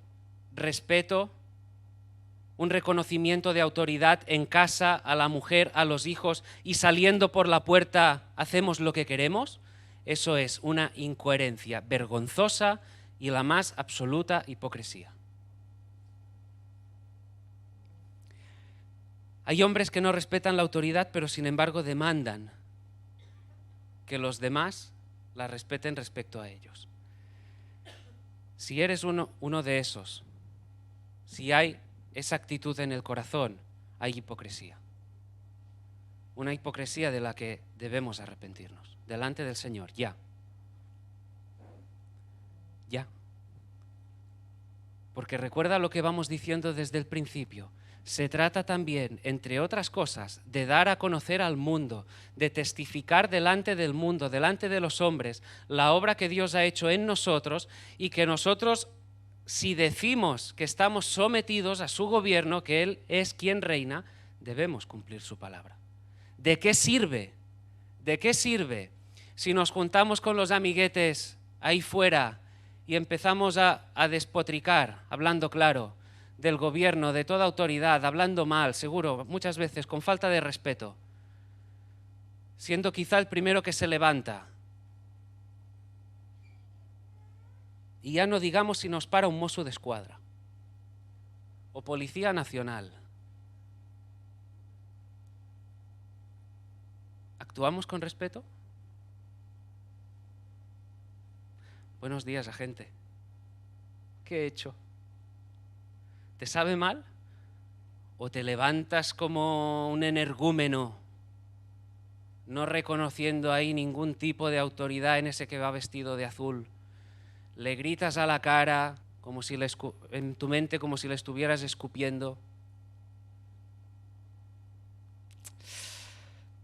respeto, un reconocimiento de autoridad en casa a la mujer, a los hijos, y saliendo por la puerta hacemos lo que queremos. Eso es una incoherencia vergonzosa y la más absoluta hipocresía. Hay hombres que no respetan la autoridad, pero sin embargo demandan que los demás la respeten respecto a ellos. Si eres uno de esos, si hay esa actitud en el corazón, hay hipocresía. Una hipocresía de la que debemos arrepentirnos delante del Señor, ya. Ya. Porque recuerda lo que vamos diciendo desde el principio. Se trata también, entre otras cosas, de dar a conocer al mundo, de testificar delante del mundo, delante de los hombres, la obra que Dios ha hecho en nosotros, y que nosotros, si decimos que estamos sometidos a su gobierno, que Él es quien reina, debemos cumplir su palabra. ¿De qué sirve? ¿De qué sirve si nos juntamos con los amiguetes ahí fuera y empezamos a despotricar, hablando claro, del gobierno, de toda autoridad, hablando mal, seguro, muchas veces con falta de respeto, siendo quizá el primero que se levanta? Y ya no digamos si nos para un mozo de escuadra. o Policía Nacional. ¿Actuamos con respeto? Buenos días, agente. ¿Qué he hecho? ¿Te sabe mal? ¿O te levantas como un energúmeno, no reconociendo ahí ningún tipo de autoridad en ese que va vestido de azul? Le gritas a la cara, como si en tu mente como si le estuvieras escupiendo.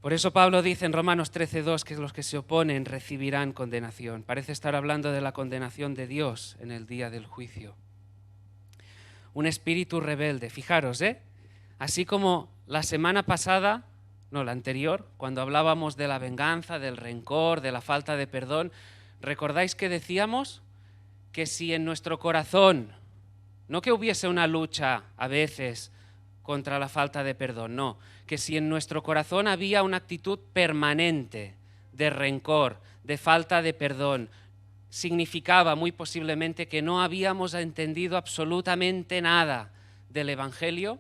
Por eso Pablo dice en Romanos 13:2 que los que se oponen recibirán condenación. Parece estar hablando de la condenación de Dios en el día del juicio. Un espíritu rebelde. Fijaros, así como la semana pasada, no, la anterior, cuando hablábamos de la venganza, del rencor, de la falta de perdón, ¿recordáis que decíamos que si en nuestro corazón, no que hubiese una lucha a veces contra la falta de perdón, no, que si en nuestro corazón había una actitud permanente de rencor, de falta de perdón, significaba muy posiblemente que no habíamos entendido absolutamente nada del Evangelio?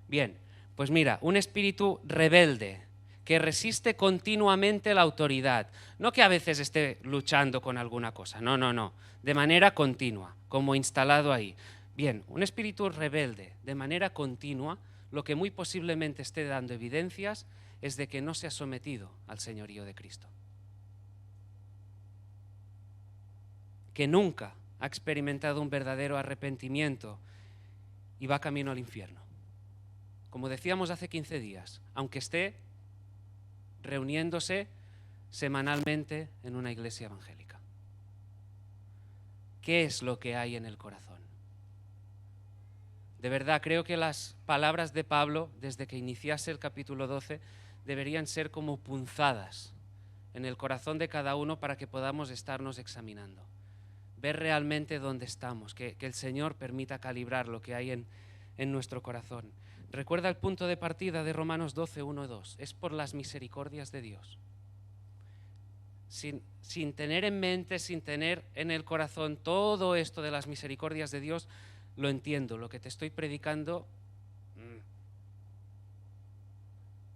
Bien, pues mira, un espíritu rebelde que resiste continuamente la autoridad, no que a veces esté luchando con alguna cosa, no, de manera continua, como instalado ahí. Bien, un espíritu rebelde de manera continua, lo que muy posiblemente esté dando evidencias es de que no se ha sometido al señorío de Cristo. Que nunca ha experimentado un verdadero arrepentimiento y va camino al infierno. Como decíamos hace 15 días, aunque esté reuniéndose semanalmente en una iglesia evangélica. ¿Qué es lo que hay en el corazón? De verdad, creo que las palabras de Pablo, desde que iniciase el capítulo 12, deberían ser como punzadas en el corazón de cada uno para que podamos estarnos examinando. Ver realmente dónde estamos, que el Señor permita calibrar lo que hay en nuestro corazón. Recuerda el punto de partida de Romanos 12, 1 y 2. Es por las misericordias de Dios. Sin tener en mente, sin tener en el corazón todo esto de las misericordias de Dios, lo entiendo. Lo que te estoy predicando,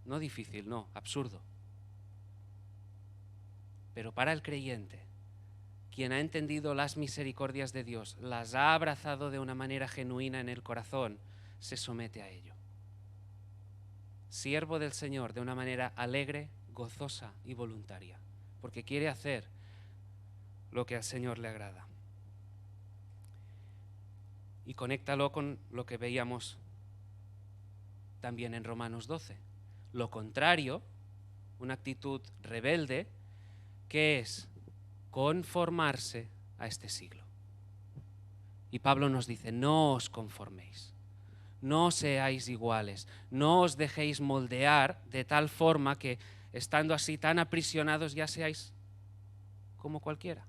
no difícil, no, absurdo. Pero para el creyente, quien ha entendido las misericordias de Dios, las ha abrazado de una manera genuina en el corazón, se somete a ello. Siervo del Señor de una manera alegre, gozosa y voluntaria, porque quiere hacer lo que al Señor le agrada. Y conéctalo con lo que veíamos también en Romanos 12. Lo contrario, una actitud rebelde, que es conformarse a este siglo. Y Pablo nos dice, no os conforméis, no seáis iguales, no os dejéis moldear de tal forma que estando así tan aprisionados ya seáis como cualquiera.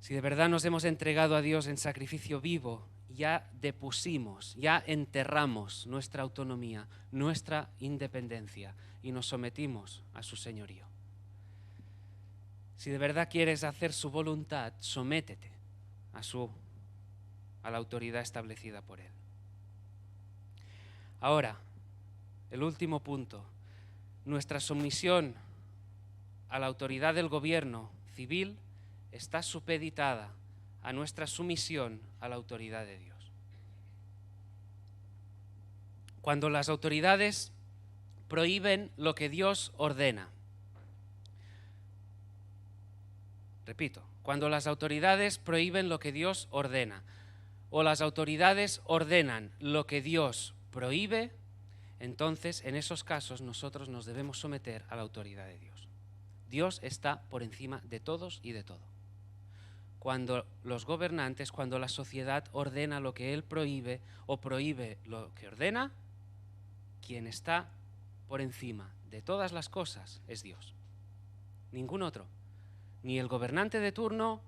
Si de verdad nos hemos entregado a Dios en sacrificio vivo, ya depusimos, ya enterramos nuestra autonomía, nuestra independencia y nos sometimos a su señorío. Si de verdad quieres hacer su voluntad, sométete a la autoridad establecida por Él. Ahora, el último punto, nuestra sumisión a la autoridad del gobierno civil está supeditada a nuestra sumisión a la autoridad de Dios. Cuando las autoridades prohíben lo que Dios ordena, repito, cuando las autoridades prohíben lo que Dios ordena, o las autoridades ordenan lo que Dios prohíbe, entonces en esos casos nosotros nos debemos someter a la autoridad de Dios. Dios está por encima de todos y de todo. Cuando los gobernantes, cuando la sociedad ordena lo que Él prohíbe o prohíbe lo que ordena, quien está por encima de todas las cosas es Dios. Ningún otro. Ni el gobernante de turno,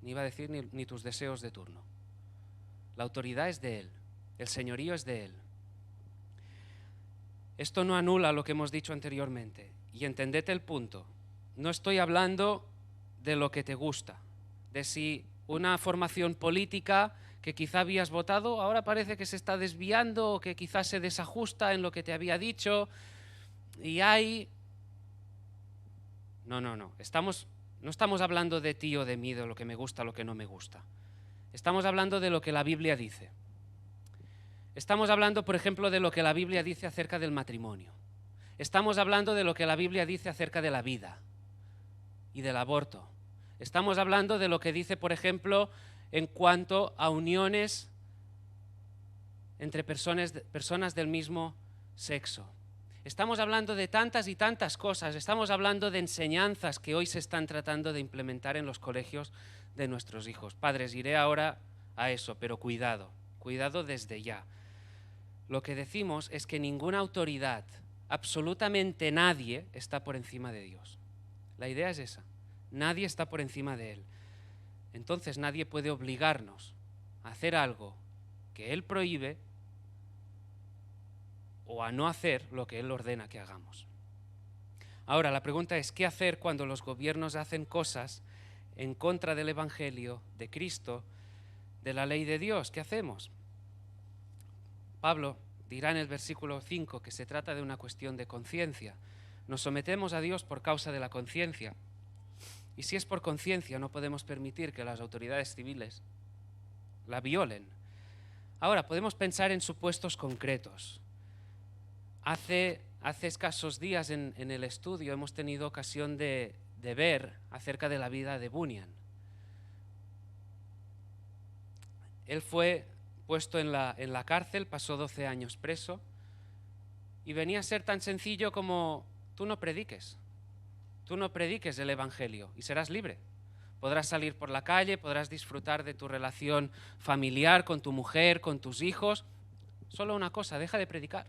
ni iba a decir ni tus deseos de turno. La autoridad es de Él, el señorío es de Él. Esto no anula lo que hemos dicho anteriormente. Y entended el punto. No estoy hablando de lo que te gusta, de si una formación política que quizá habías votado, ahora parece que se está desviando o que quizás se desajusta en lo que te había dicho y hay... No. No estamos hablando de ti o de mí, de lo que me gusta o lo que no me gusta. Estamos hablando de lo que la Biblia dice. Estamos hablando, por ejemplo, de lo que la Biblia dice acerca del matrimonio. Estamos hablando de lo que la Biblia dice acerca de la vida y del aborto. Estamos hablando de lo que dice, por ejemplo, en cuanto a uniones entre personas del mismo sexo. Estamos hablando de tantas y tantas cosas. Estamos hablando de enseñanzas que hoy se están tratando de implementar en los colegios de nuestros hijos. Padres, iré ahora a eso, pero cuidado desde ya. Lo que decimos es que ninguna autoridad, absolutamente nadie, está por encima de Dios. La idea es esa. Nadie está por encima de Él. Entonces nadie puede obligarnos a hacer algo que Él prohíbe o a no hacer lo que Él ordena que hagamos. Ahora, la pregunta es, ¿qué hacer cuando los gobiernos hacen cosas en contra del Evangelio, de Cristo, de la ley de Dios? ¿Qué hacemos? Pablo dirá en el versículo 5 que se trata de una cuestión de conciencia. Nos sometemos a Dios por causa de la conciencia. Y si es por conciencia, no podemos permitir que las autoridades civiles la violen. Ahora, podemos pensar en supuestos concretos. Hace escasos días en el estudio hemos tenido ocasión de ver acerca de la vida de Bunyan. Él fue puesto en la cárcel, pasó 12 años preso y venía a ser tan sencillo como tú no prediques el Evangelio y serás libre. Podrás salir por la calle, podrás disfrutar de tu relación familiar con tu mujer, con tus hijos. Solo una cosa, deja de predicar.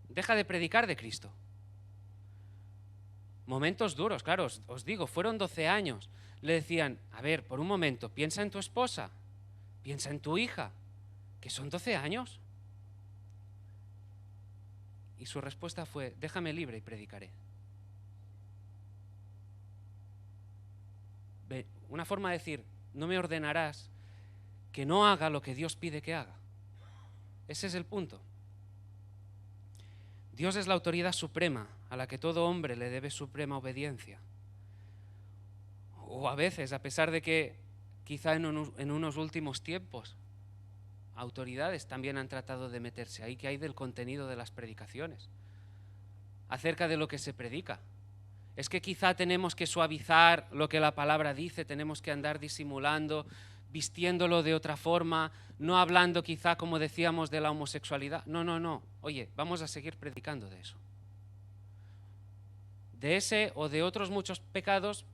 Deja de predicar de Cristo. Momentos duros, claro, os digo, fueron 12 años. Le decían, a ver, por un momento, piensa en tu esposa, piensa en tu hija, que son 12 años. Y su respuesta fue, déjame libre y predicaré. Una forma de decir, no me ordenarás que no haga lo que Dios pide que haga. Ese es el punto. Dios es la autoridad suprema a la que todo hombre le debe suprema obediencia. O a veces, a pesar de que quizá en unos últimos tiempos autoridades también han tratado de meterse ahí, que hay del contenido de las predicaciones, acerca de lo que se predica. Es que quizá tenemos que suavizar lo que la palabra dice, tenemos que andar disimulando, vistiéndolo de otra forma, no hablando quizá, como decíamos, de la homosexualidad. No. Oye, vamos a seguir predicando de eso. De ese o de otros muchos pecados,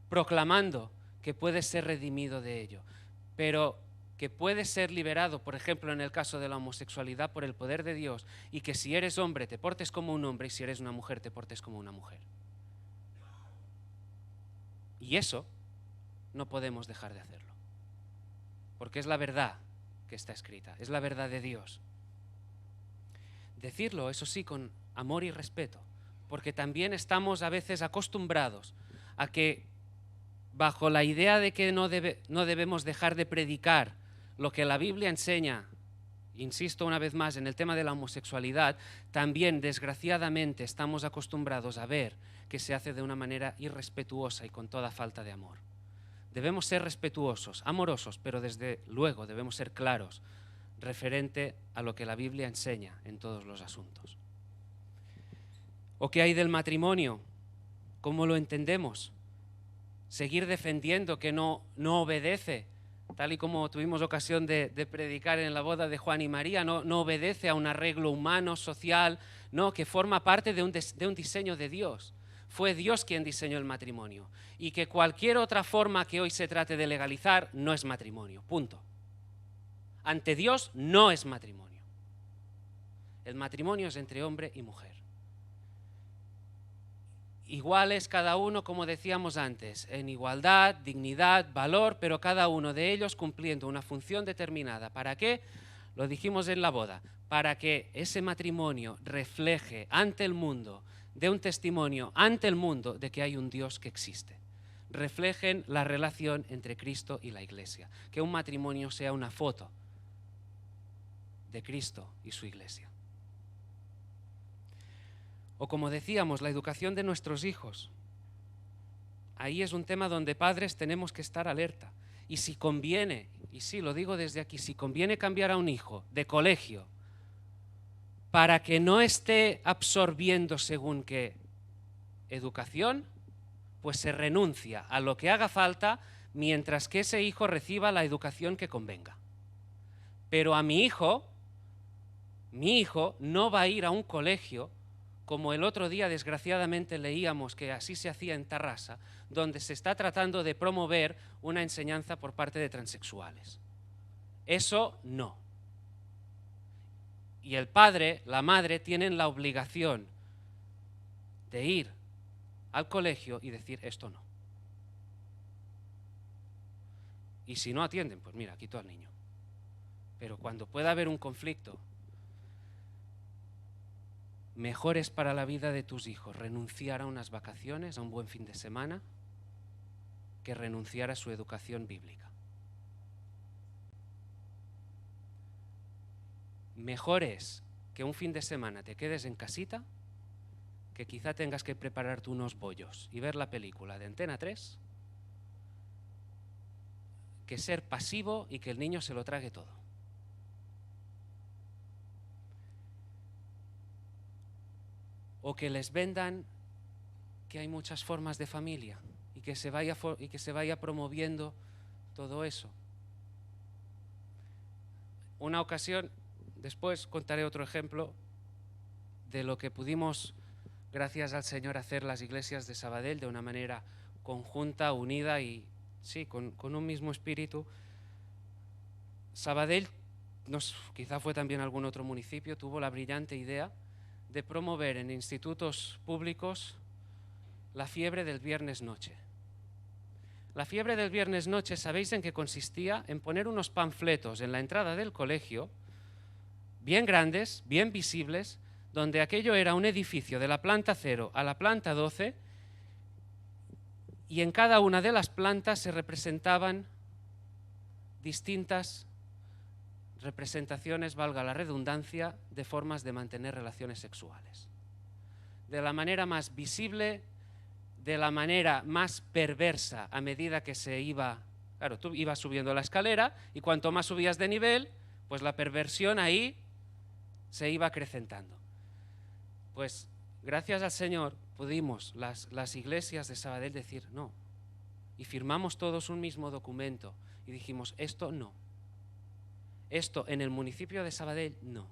proclamando que puedes ser redimido de ello, pero que puedes ser liberado, por ejemplo, en el caso de la homosexualidad, por el poder de Dios, y que si eres hombre te portes como un hombre y si eres una mujer te portes como una mujer. Y eso no podemos dejar de hacerlo, porque es la verdad que está escrita, es la verdad de Dios. Decirlo, eso sí, con amor y respeto, porque también estamos a veces acostumbrados a que bajo la idea de que no debemos dejar de predicar lo que la Biblia enseña, insisto una vez más en el tema de la homosexualidad, también desgraciadamente estamos acostumbrados a ver que se hace de una manera irrespetuosa y con toda falta de amor. Debemos ser respetuosos, amorosos, pero desde luego debemos ser claros referente a lo que la Biblia enseña en todos los asuntos. ¿O qué hay del matrimonio? ¿Cómo lo entendemos? Seguir defendiendo que no obedece, tal y como tuvimos ocasión de predicar en la boda de Juan y María, no obedece a un arreglo humano, social, no, que forma parte de un diseño de Dios. Fue Dios quien diseñó el matrimonio y que cualquier otra forma que hoy se trate de legalizar no es matrimonio, punto. Ante Dios no es matrimonio. El matrimonio es entre hombre y mujer. Iguales cada uno, como decíamos antes, en igualdad, dignidad, valor, pero cada uno de ellos cumpliendo una función determinada. ¿Para qué? Lo dijimos en la boda, para que ese matrimonio refleje ante el mundo, dé un testimonio ante el mundo de que hay un Dios que existe. reflejen la relación entre Cristo y la Iglesia. Que un matrimonio sea una foto de Cristo y su Iglesia. O como decíamos, la educación de nuestros hijos. Ahí es un tema donde padres tenemos que estar alerta. Y si conviene, y sí, lo digo desde aquí, si conviene cambiar a un hijo de colegio para que no esté absorbiendo según qué educación, pues se renuncia a lo que haga falta mientras que ese hijo reciba la educación que convenga. Pero a mi hijo no va a ir a un colegio como el otro día desgraciadamente leíamos que así se hacía en Tarrasa, donde se está tratando de promover una enseñanza por parte de transexuales. Eso no. Y el padre, la madre, tienen la obligación de ir al colegio y decir esto no. Y si no atienden, pues mira, quito al niño. Pero cuando pueda haber un conflicto, mejor es para la vida de tus hijos renunciar a unas vacaciones, a un buen fin de semana, que renunciar a su educación bíblica. Mejor es que un fin de semana te quedes en casita, que quizá tengas que prepararte unos bollos y ver la película de Antena 3, que ser pasivo y que el niño se lo trague todo. O que les vendan que hay muchas formas de familia y que se vaya promoviendo todo eso. Una ocasión, después contaré otro ejemplo de lo que pudimos, gracias al Señor, hacer las iglesias de Sabadell de una manera conjunta, unida y sí, con un mismo espíritu. Sabadell, quizá fue también algún otro municipio, tuvo la brillante idea de promover en institutos públicos la fiebre del viernes noche. La fiebre del viernes noche, ¿sabéis en qué consistía? En poner unos panfletos en la entrada del colegio, bien grandes, bien visibles, donde aquello era un edificio de la planta 0 a la planta 12, y en cada una de las plantas se representaban distintas representaciones, valga la redundancia, de formas de mantener relaciones sexuales. De la manera más visible, de la manera más perversa a medida que se iba, claro, tú ibas subiendo la escalera y cuanto más subías de nivel, pues la perversión ahí se iba acrecentando. Pues gracias al Señor pudimos las iglesias de Sabadell decir no, y firmamos todos un mismo documento y dijimos esto no. Esto en el municipio de Sabadell, no.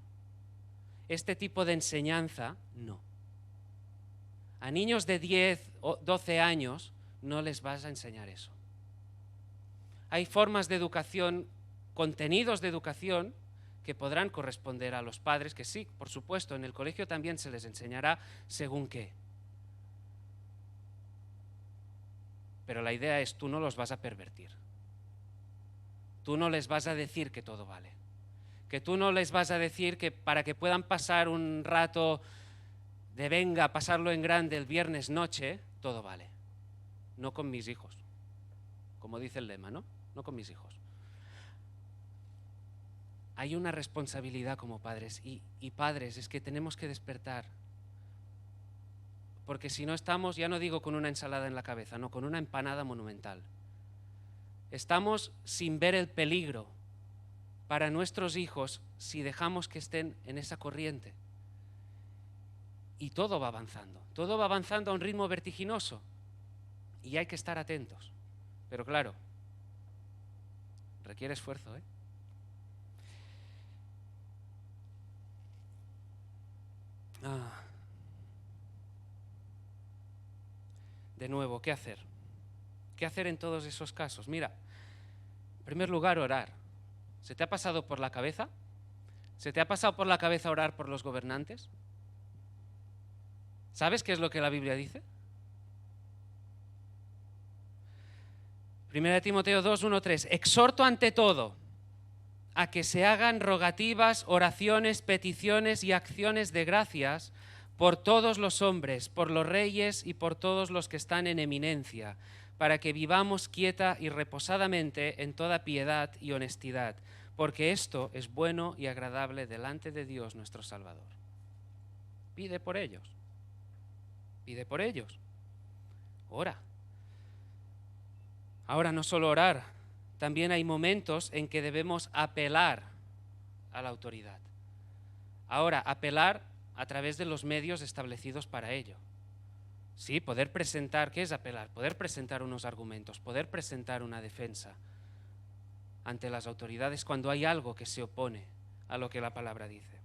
Este tipo de enseñanza, no. A niños de 10 o 12 años no les vas a enseñar eso. Hay formas de educación, contenidos de educación que podrán corresponder a los padres, que sí, por supuesto, en el colegio también se les enseñará según qué. Pero la idea es, tú no los vas a pervertir. Tú no les vas a decir que todo vale. Que tú no les vas a decir que para que puedan pasar un rato de venga, pasarlo en grande el viernes noche, todo vale. No con mis hijos. Como dice el lema, ¿no? No con mis hijos. Hay una responsabilidad como padres y padres, es que tenemos que despertar. Porque si no estamos, ya no digo con una ensalada en la cabeza, no, con una empanada monumental. Estamos sin ver el peligro para nuestros hijos si dejamos que estén en esa corriente. Y todo va avanzando a un ritmo vertiginoso y hay que estar atentos. Pero claro, requiere esfuerzo, ¿eh? De nuevo, ¿qué hacer? ¿Qué hacer en todos esos casos? Mira, en primer lugar, orar. ¿Se te ha pasado por la cabeza? ¿Se te ha pasado por la cabeza orar por los gobernantes? ¿Sabes qué es lo que la Biblia dice? 1 Timoteo 2, 1, 3. Exhorto ante todo a que se hagan rogativas, oraciones, peticiones y acciones de gracias por todos los hombres, por los reyes y por todos los que están en eminencia, para que vivamos quieta y reposadamente en toda piedad y honestidad, porque esto es bueno y agradable delante de Dios nuestro Salvador. Pide por ellos. Pide por ellos. Ora. Ahora no solo orar, también hay momentos en que debemos apelar a la autoridad. Ahora, apelar a través de los medios establecidos para ello. Sí, poder presentar, ¿qué es apelar? Poder presentar unos argumentos, poder presentar una defensa ante las autoridades cuando hay algo que se opone a lo que la palabra dice.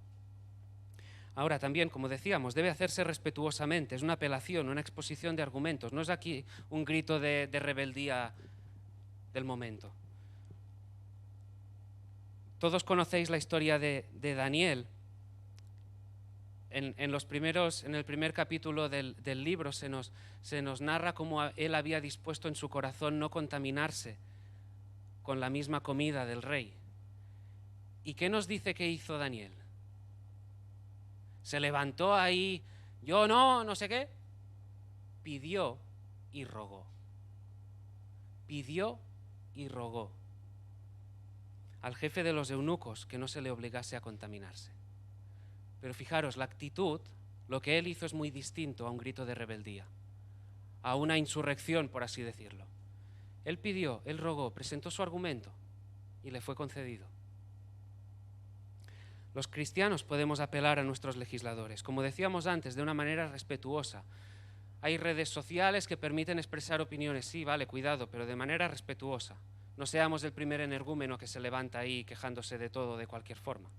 Ahora también, como decíamos, debe hacerse respetuosamente, es una apelación, una exposición de argumentos, no es aquí un grito de rebeldía del momento. Todos conocéis la historia de Daniel. En el primer capítulo del libro se nos narra cómo él había dispuesto en su corazón no contaminarse con la misma comida del rey. ¿Y qué nos dice que hizo Daniel? Se levantó ahí, yo no sé qué, pidió y rogó. Pidió y rogó al jefe de los eunucos que no se le obligase a contaminarse. Pero fijaros, la actitud, lo que él hizo es muy distinto a un grito de rebeldía, a una insurrección, por así decirlo. Él pidió, él rogó, presentó su argumento y le fue concedido. Los cristianos podemos apelar a nuestros legisladores, como decíamos antes, de una manera respetuosa. Hay redes sociales que permiten expresar opiniones, sí, vale, cuidado, pero de manera respetuosa. No seamos el primer energúmeno que se levanta ahí quejándose de todo de cualquier forma.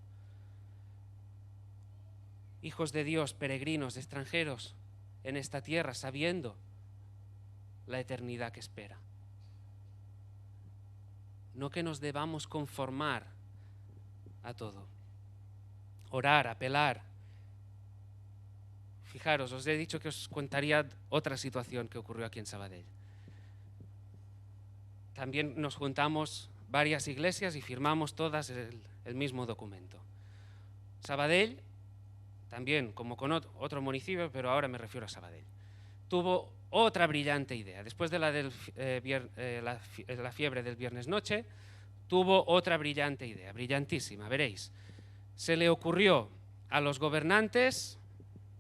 Hijos de Dios, peregrinos, extranjeros en esta tierra, sabiendo la eternidad que espera. No que nos debamos conformar a todo. Orar, apelar. Fijaros, os he dicho que os contaría otra situación que ocurrió aquí en Sabadell. También nos juntamos varias iglesias y firmamos todas el mismo documento. Sabadell, también como con otro municipio, pero ahora me refiero a Sabadell, tuvo otra brillante idea. Después de la fiebre del viernes noche, tuvo otra brillante idea, brillantísima, veréis. Se le ocurrió a los gobernantes,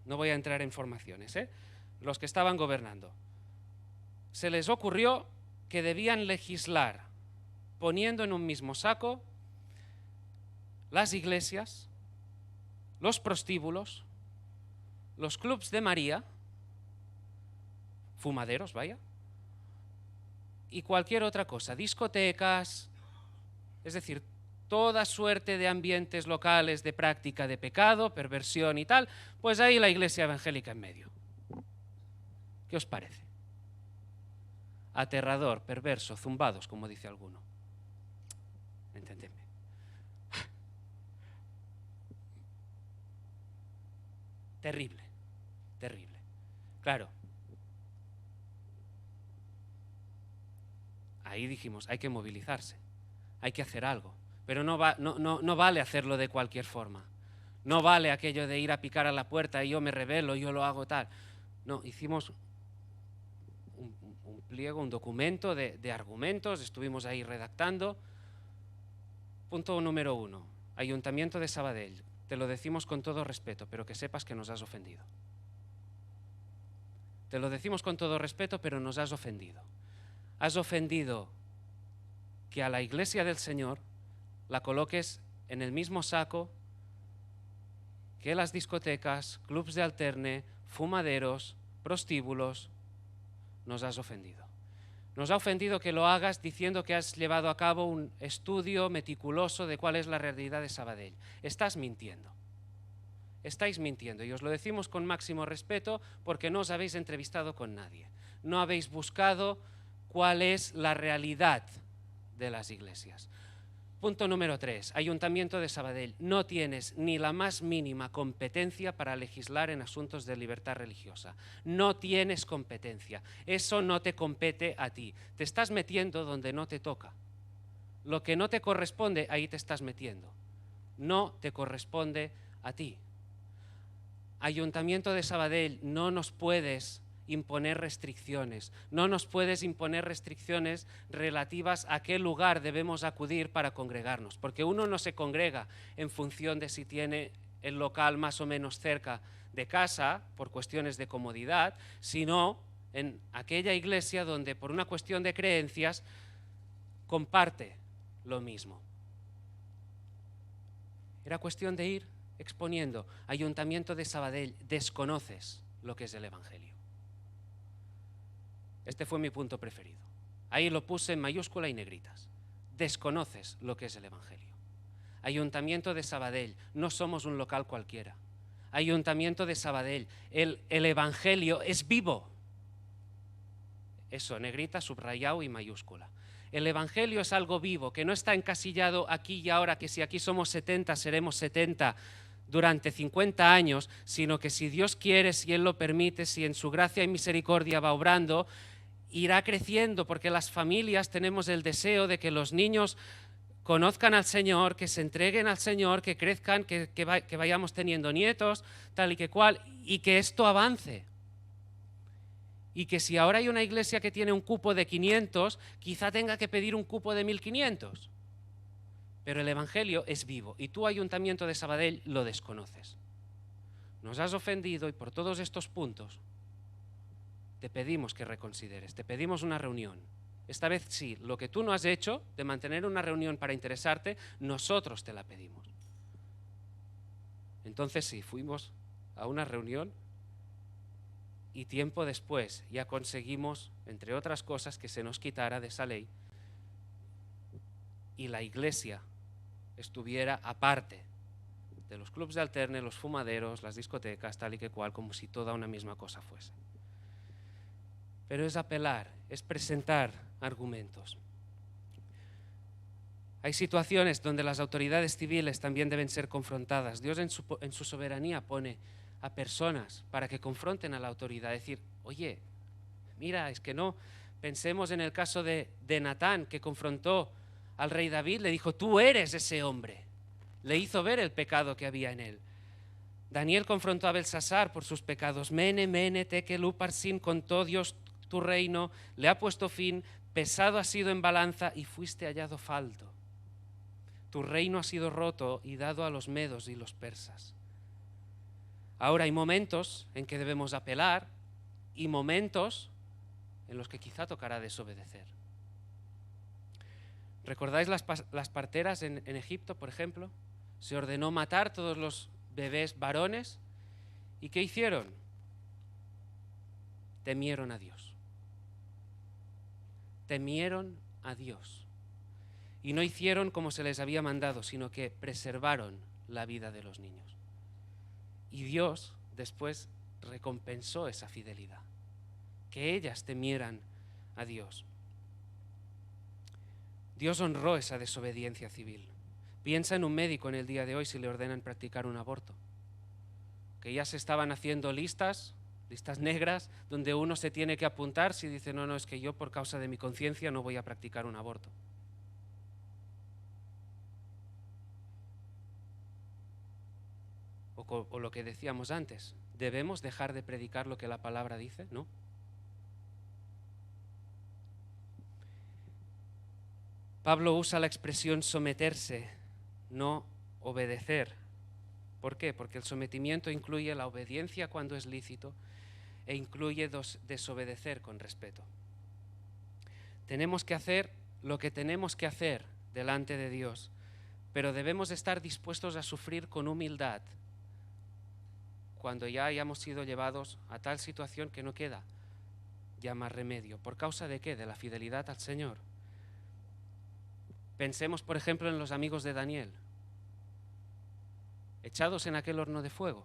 no voy a entrar en formaciones, los que estaban gobernando, se les ocurrió que debían legislar poniendo en un mismo saco las iglesias, los prostíbulos, los clubs de María, fumaderos, vaya, y cualquier otra cosa, discotecas, es decir, toda suerte de ambientes locales de práctica de pecado, perversión y tal, pues ahí la iglesia evangélica en medio. ¿Qué os parece? Aterrador, perverso, zumbados, como dice alguno. Entendedme. Terrible, terrible. Claro. Ahí dijimos, hay que movilizarse, hay que hacer algo. Pero no vale hacerlo de cualquier forma. No vale aquello de ir a picar a la puerta y yo me rebelo, yo lo hago tal. No, hicimos un pliego, un documento de argumentos, estuvimos ahí redactando. Punto número 1, Ayuntamiento de Sabadell, te lo decimos con todo respeto, pero que sepas que nos has ofendido. Te lo decimos con todo respeto, pero nos has ofendido. Has ofendido que a la Iglesia del Señor la coloques en el mismo saco que las discotecas, clubs de alterne, fumaderos, prostíbulos. Nos has ofendido. Nos ha ofendido que lo hagas diciendo que has llevado a cabo un estudio meticuloso de cuál es la realidad de Sabadell. Estás mintiendo. Estáis mintiendo y os lo decimos con máximo respeto porque no os habéis entrevistado con nadie. No habéis buscado cuál es la realidad de las iglesias. Punto número 3, Ayuntamiento de Sabadell. No tienes ni la más mínima competencia para legislar en asuntos de libertad religiosa. No tienes competencia. Eso no te compete a ti. Te estás metiendo donde no te toca. Lo que no te corresponde, ahí te estás metiendo. No te corresponde a ti. Ayuntamiento de Sabadell, no nos puedes imponer restricciones. No nos puedes imponer restricciones relativas a qué lugar debemos acudir para congregarnos, porque uno no se congrega en función de si tiene el local más o menos cerca de casa, por cuestiones de comodidad, sino en aquella iglesia donde por una cuestión de creencias comparte lo mismo. Era cuestión de ir exponiendo. Ayuntamiento de Sabadell, desconoces lo que es el Evangelio. Este fue mi punto preferido. Ahí lo puse en mayúscula y negritas. Desconoces lo que es el Evangelio. Ayuntamiento de Sabadell, no somos un local cualquiera. Ayuntamiento de Sabadell, el Evangelio es vivo. Eso, negrita, subrayado y mayúscula. El Evangelio es algo vivo, que no está encasillado aquí y ahora, que si aquí somos 70, seremos 70 durante 50 años, sino que si Dios quiere, si Él lo permite, si en su gracia y misericordia va obrando, irá creciendo, porque las familias tenemos el deseo de que los niños conozcan al Señor, que se entreguen al Señor, que crezcan, que vayamos teniendo nietos, tal y que cual, y que esto avance. Y que si ahora hay una iglesia que tiene un cupo de 500, quizá tenga que pedir un cupo de 1500. Pero el Evangelio es vivo y tú, Ayuntamiento de Sabadell, lo desconoces. Nos has ofendido y por todos estos puntos te pedimos que reconsideres, te pedimos una reunión. Esta vez sí, lo que tú no has hecho de mantener una reunión para interesarte, nosotros te la pedimos. Entonces sí, fuimos a una reunión y tiempo después ya conseguimos, entre otras cosas, que se nos quitara de esa ley y la iglesia estuviera aparte de los clubs de alterne, los fumaderos, las discotecas, tal y que cual, como si toda una misma cosa fuese. Pero es apelar, es presentar argumentos. Hay situaciones donde las autoridades civiles también deben ser confrontadas. Dios en su soberanía pone a personas para que confronten a la autoridad, decir, oye, mira, es que no. Pensemos en el caso de Natán, que confrontó al rey David, le dijo, tú eres ese hombre. Le hizo ver el pecado que había en él. Daniel confrontó a Belsasar por sus pecados. Mene, tekel, uparsin, contó Dios tu reino, le ha puesto fin, pesado ha sido en balanza y fuiste hallado falto. Tu reino ha sido roto y dado a los medos y los persas. Ahora hay momentos en que debemos apelar y momentos en los que quizá tocará desobedecer. ¿Recordáis las parteras en Egipto, por ejemplo? Se ordenó matar todos los bebés varones. ¿Y qué hicieron? Temieron a Dios. Temieron a Dios. Y no hicieron como se les había mandado, sino que preservaron la vida de los niños. Y Dios después recompensó esa fidelidad, que ellas temieran a Dios. Dios honró esa desobediencia civil. Piensa en un médico en el día de hoy si le ordenan practicar un aborto. Que ya se estaban haciendo listas negras, donde uno se tiene que apuntar si dice, no, es que yo por causa de mi conciencia no voy a practicar un aborto. O lo que decíamos antes, ¿debemos dejar de predicar lo que la palabra dice? ¿No? Pablo usa la expresión someterse, no obedecer. ¿Por qué? Porque el sometimiento incluye la obediencia cuando es lícito e incluye desobedecer con respeto. Tenemos que hacer lo que tenemos que hacer delante de Dios, pero debemos estar dispuestos a sufrir con humildad cuando ya hayamos sido llevados a tal situación que no queda ya más remedio. ¿Por causa de qué? De la fidelidad al Señor. Pensemos, por ejemplo, en los amigos de Daniel, echados en aquel horno de fuego.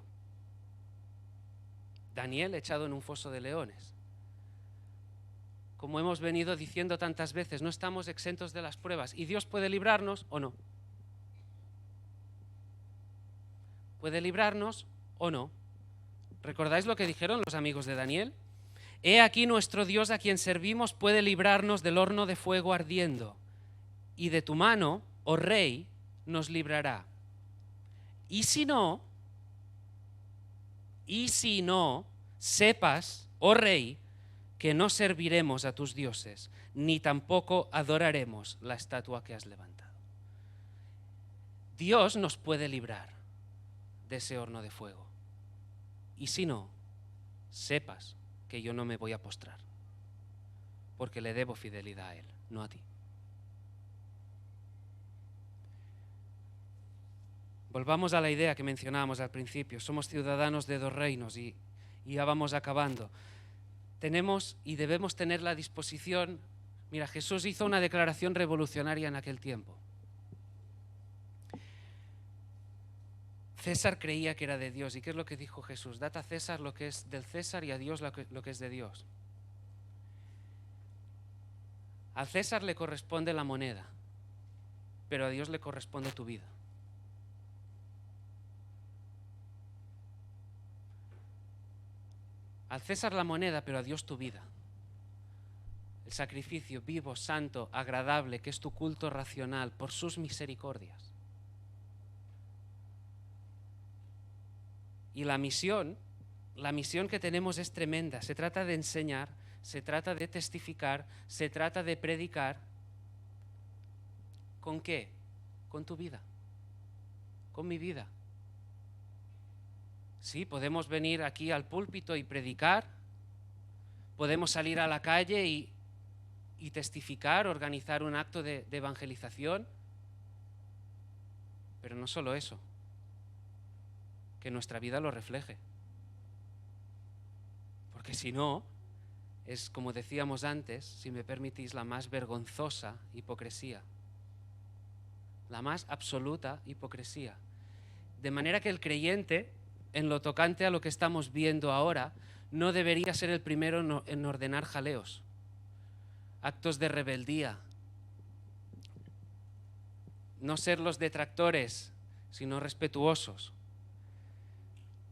Daniel echado en un foso de leones. Como hemos venido diciendo tantas veces, no estamos exentos de las pruebas. ¿Y Dios puede librarnos o no? ¿Puede librarnos o no? ¿Recordáis lo que dijeron los amigos de Daniel? He aquí nuestro Dios a quien servimos puede librarnos del horno de fuego ardiendo, y de tu mano, oh rey, nos librará. Y si no, sepas, oh rey, que no serviremos a tus dioses, ni tampoco adoraremos la estatua que has levantado. Dios nos puede librar de ese horno de fuego. Y si no, sepas que yo no me voy a postrar, porque le debo fidelidad a Él, no a ti. Volvamos a la idea que mencionábamos al principio. Somos ciudadanos de dos reinos y ya vamos acabando. Tenemos y debemos tener la disposición. Mira, Jesús hizo una declaración revolucionaria en aquel tiempo. César creía que era de Dios. ¿Y qué es lo que dijo Jesús? Dad a César lo que es del César y a Dios lo que es de Dios. Al César le corresponde la moneda, pero a Dios le corresponde tu vida. Al César la moneda, pero a Dios tu vida. El sacrificio vivo, santo, agradable, que es tu culto racional por sus misericordias. Y la misión que tenemos es tremenda. Se trata de enseñar, se trata de testificar, se trata de predicar. ¿Con qué? Con tu vida, con mi vida. Sí, podemos venir aquí al púlpito y predicar, podemos salir a la calle y testificar, organizar un acto de evangelización, pero no solo eso, que nuestra vida lo refleje. Porque si no, es como decíamos antes, si me permitís, la más vergonzosa hipocresía, la más absoluta hipocresía. De manera que el creyente, en lo tocante a lo que estamos viendo ahora, no debería ser el primero en ordenar jaleos, actos de rebeldía, no ser los detractores, sino respetuosos.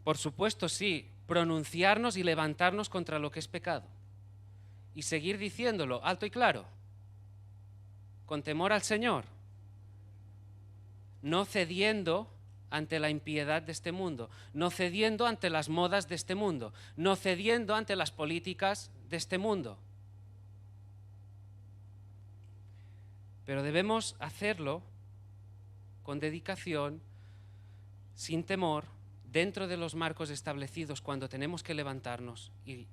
Por supuesto, sí, pronunciarnos y levantarnos contra lo que es pecado y seguir diciéndolo alto y claro, con temor al Señor, no cediendo ante la impiedad de este mundo, no cediendo ante las modas de este mundo, no cediendo ante las políticas de este mundo. Pero debemos hacerlo con dedicación, sin temor, dentro de los marcos establecidos cuando tenemos que levantarnos, y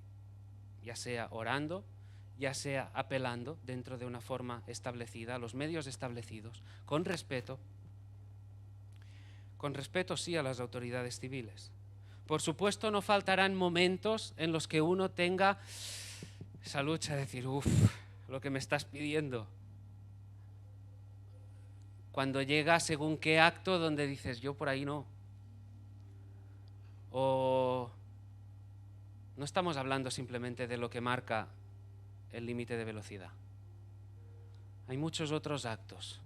ya sea orando, ya sea apelando dentro de una forma establecida, a los medios establecidos, con respeto sí a las autoridades civiles. Por supuesto, no faltarán momentos en los que uno tenga esa lucha de decir, lo que me estás pidiendo. Cuando llega según qué acto donde dices, yo por ahí no. O no estamos hablando simplemente de lo que marca el límite de velocidad. Hay muchos otros actos.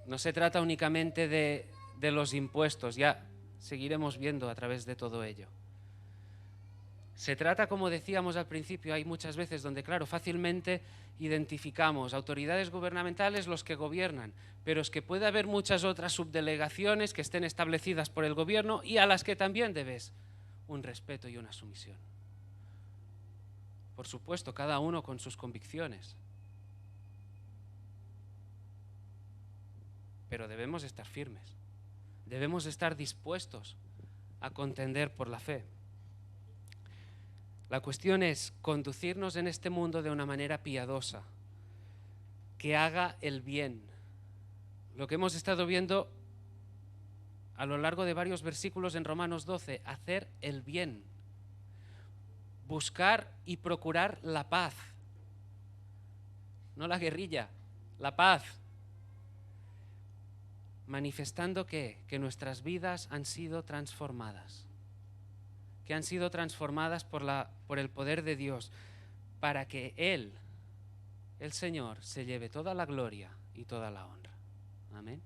No se trata únicamente de los impuestos, ya seguiremos viendo a través de todo ello. Se trata, como decíamos al principio, hay muchas veces donde, claro, fácilmente identificamos autoridades gubernamentales, los que gobiernan, pero es que puede haber muchas otras subdelegaciones que estén establecidas por el gobierno y a las que también debes un respeto y una sumisión. Por supuesto, cada uno con sus convicciones. Pero debemos estar firmes, debemos estar dispuestos a contender por la fe. La cuestión es conducirnos en este mundo de una manera piadosa, que haga el bien. Lo que hemos estado viendo a lo largo de varios versículos en Romanos 12, hacer el bien, buscar y procurar la paz, no la guerrilla, la paz. Manifestando que nuestras vidas han sido transformadas, que han sido transformadas por el poder de Dios, para que Él, el Señor, se lleve toda la gloria y toda la honra. Amén.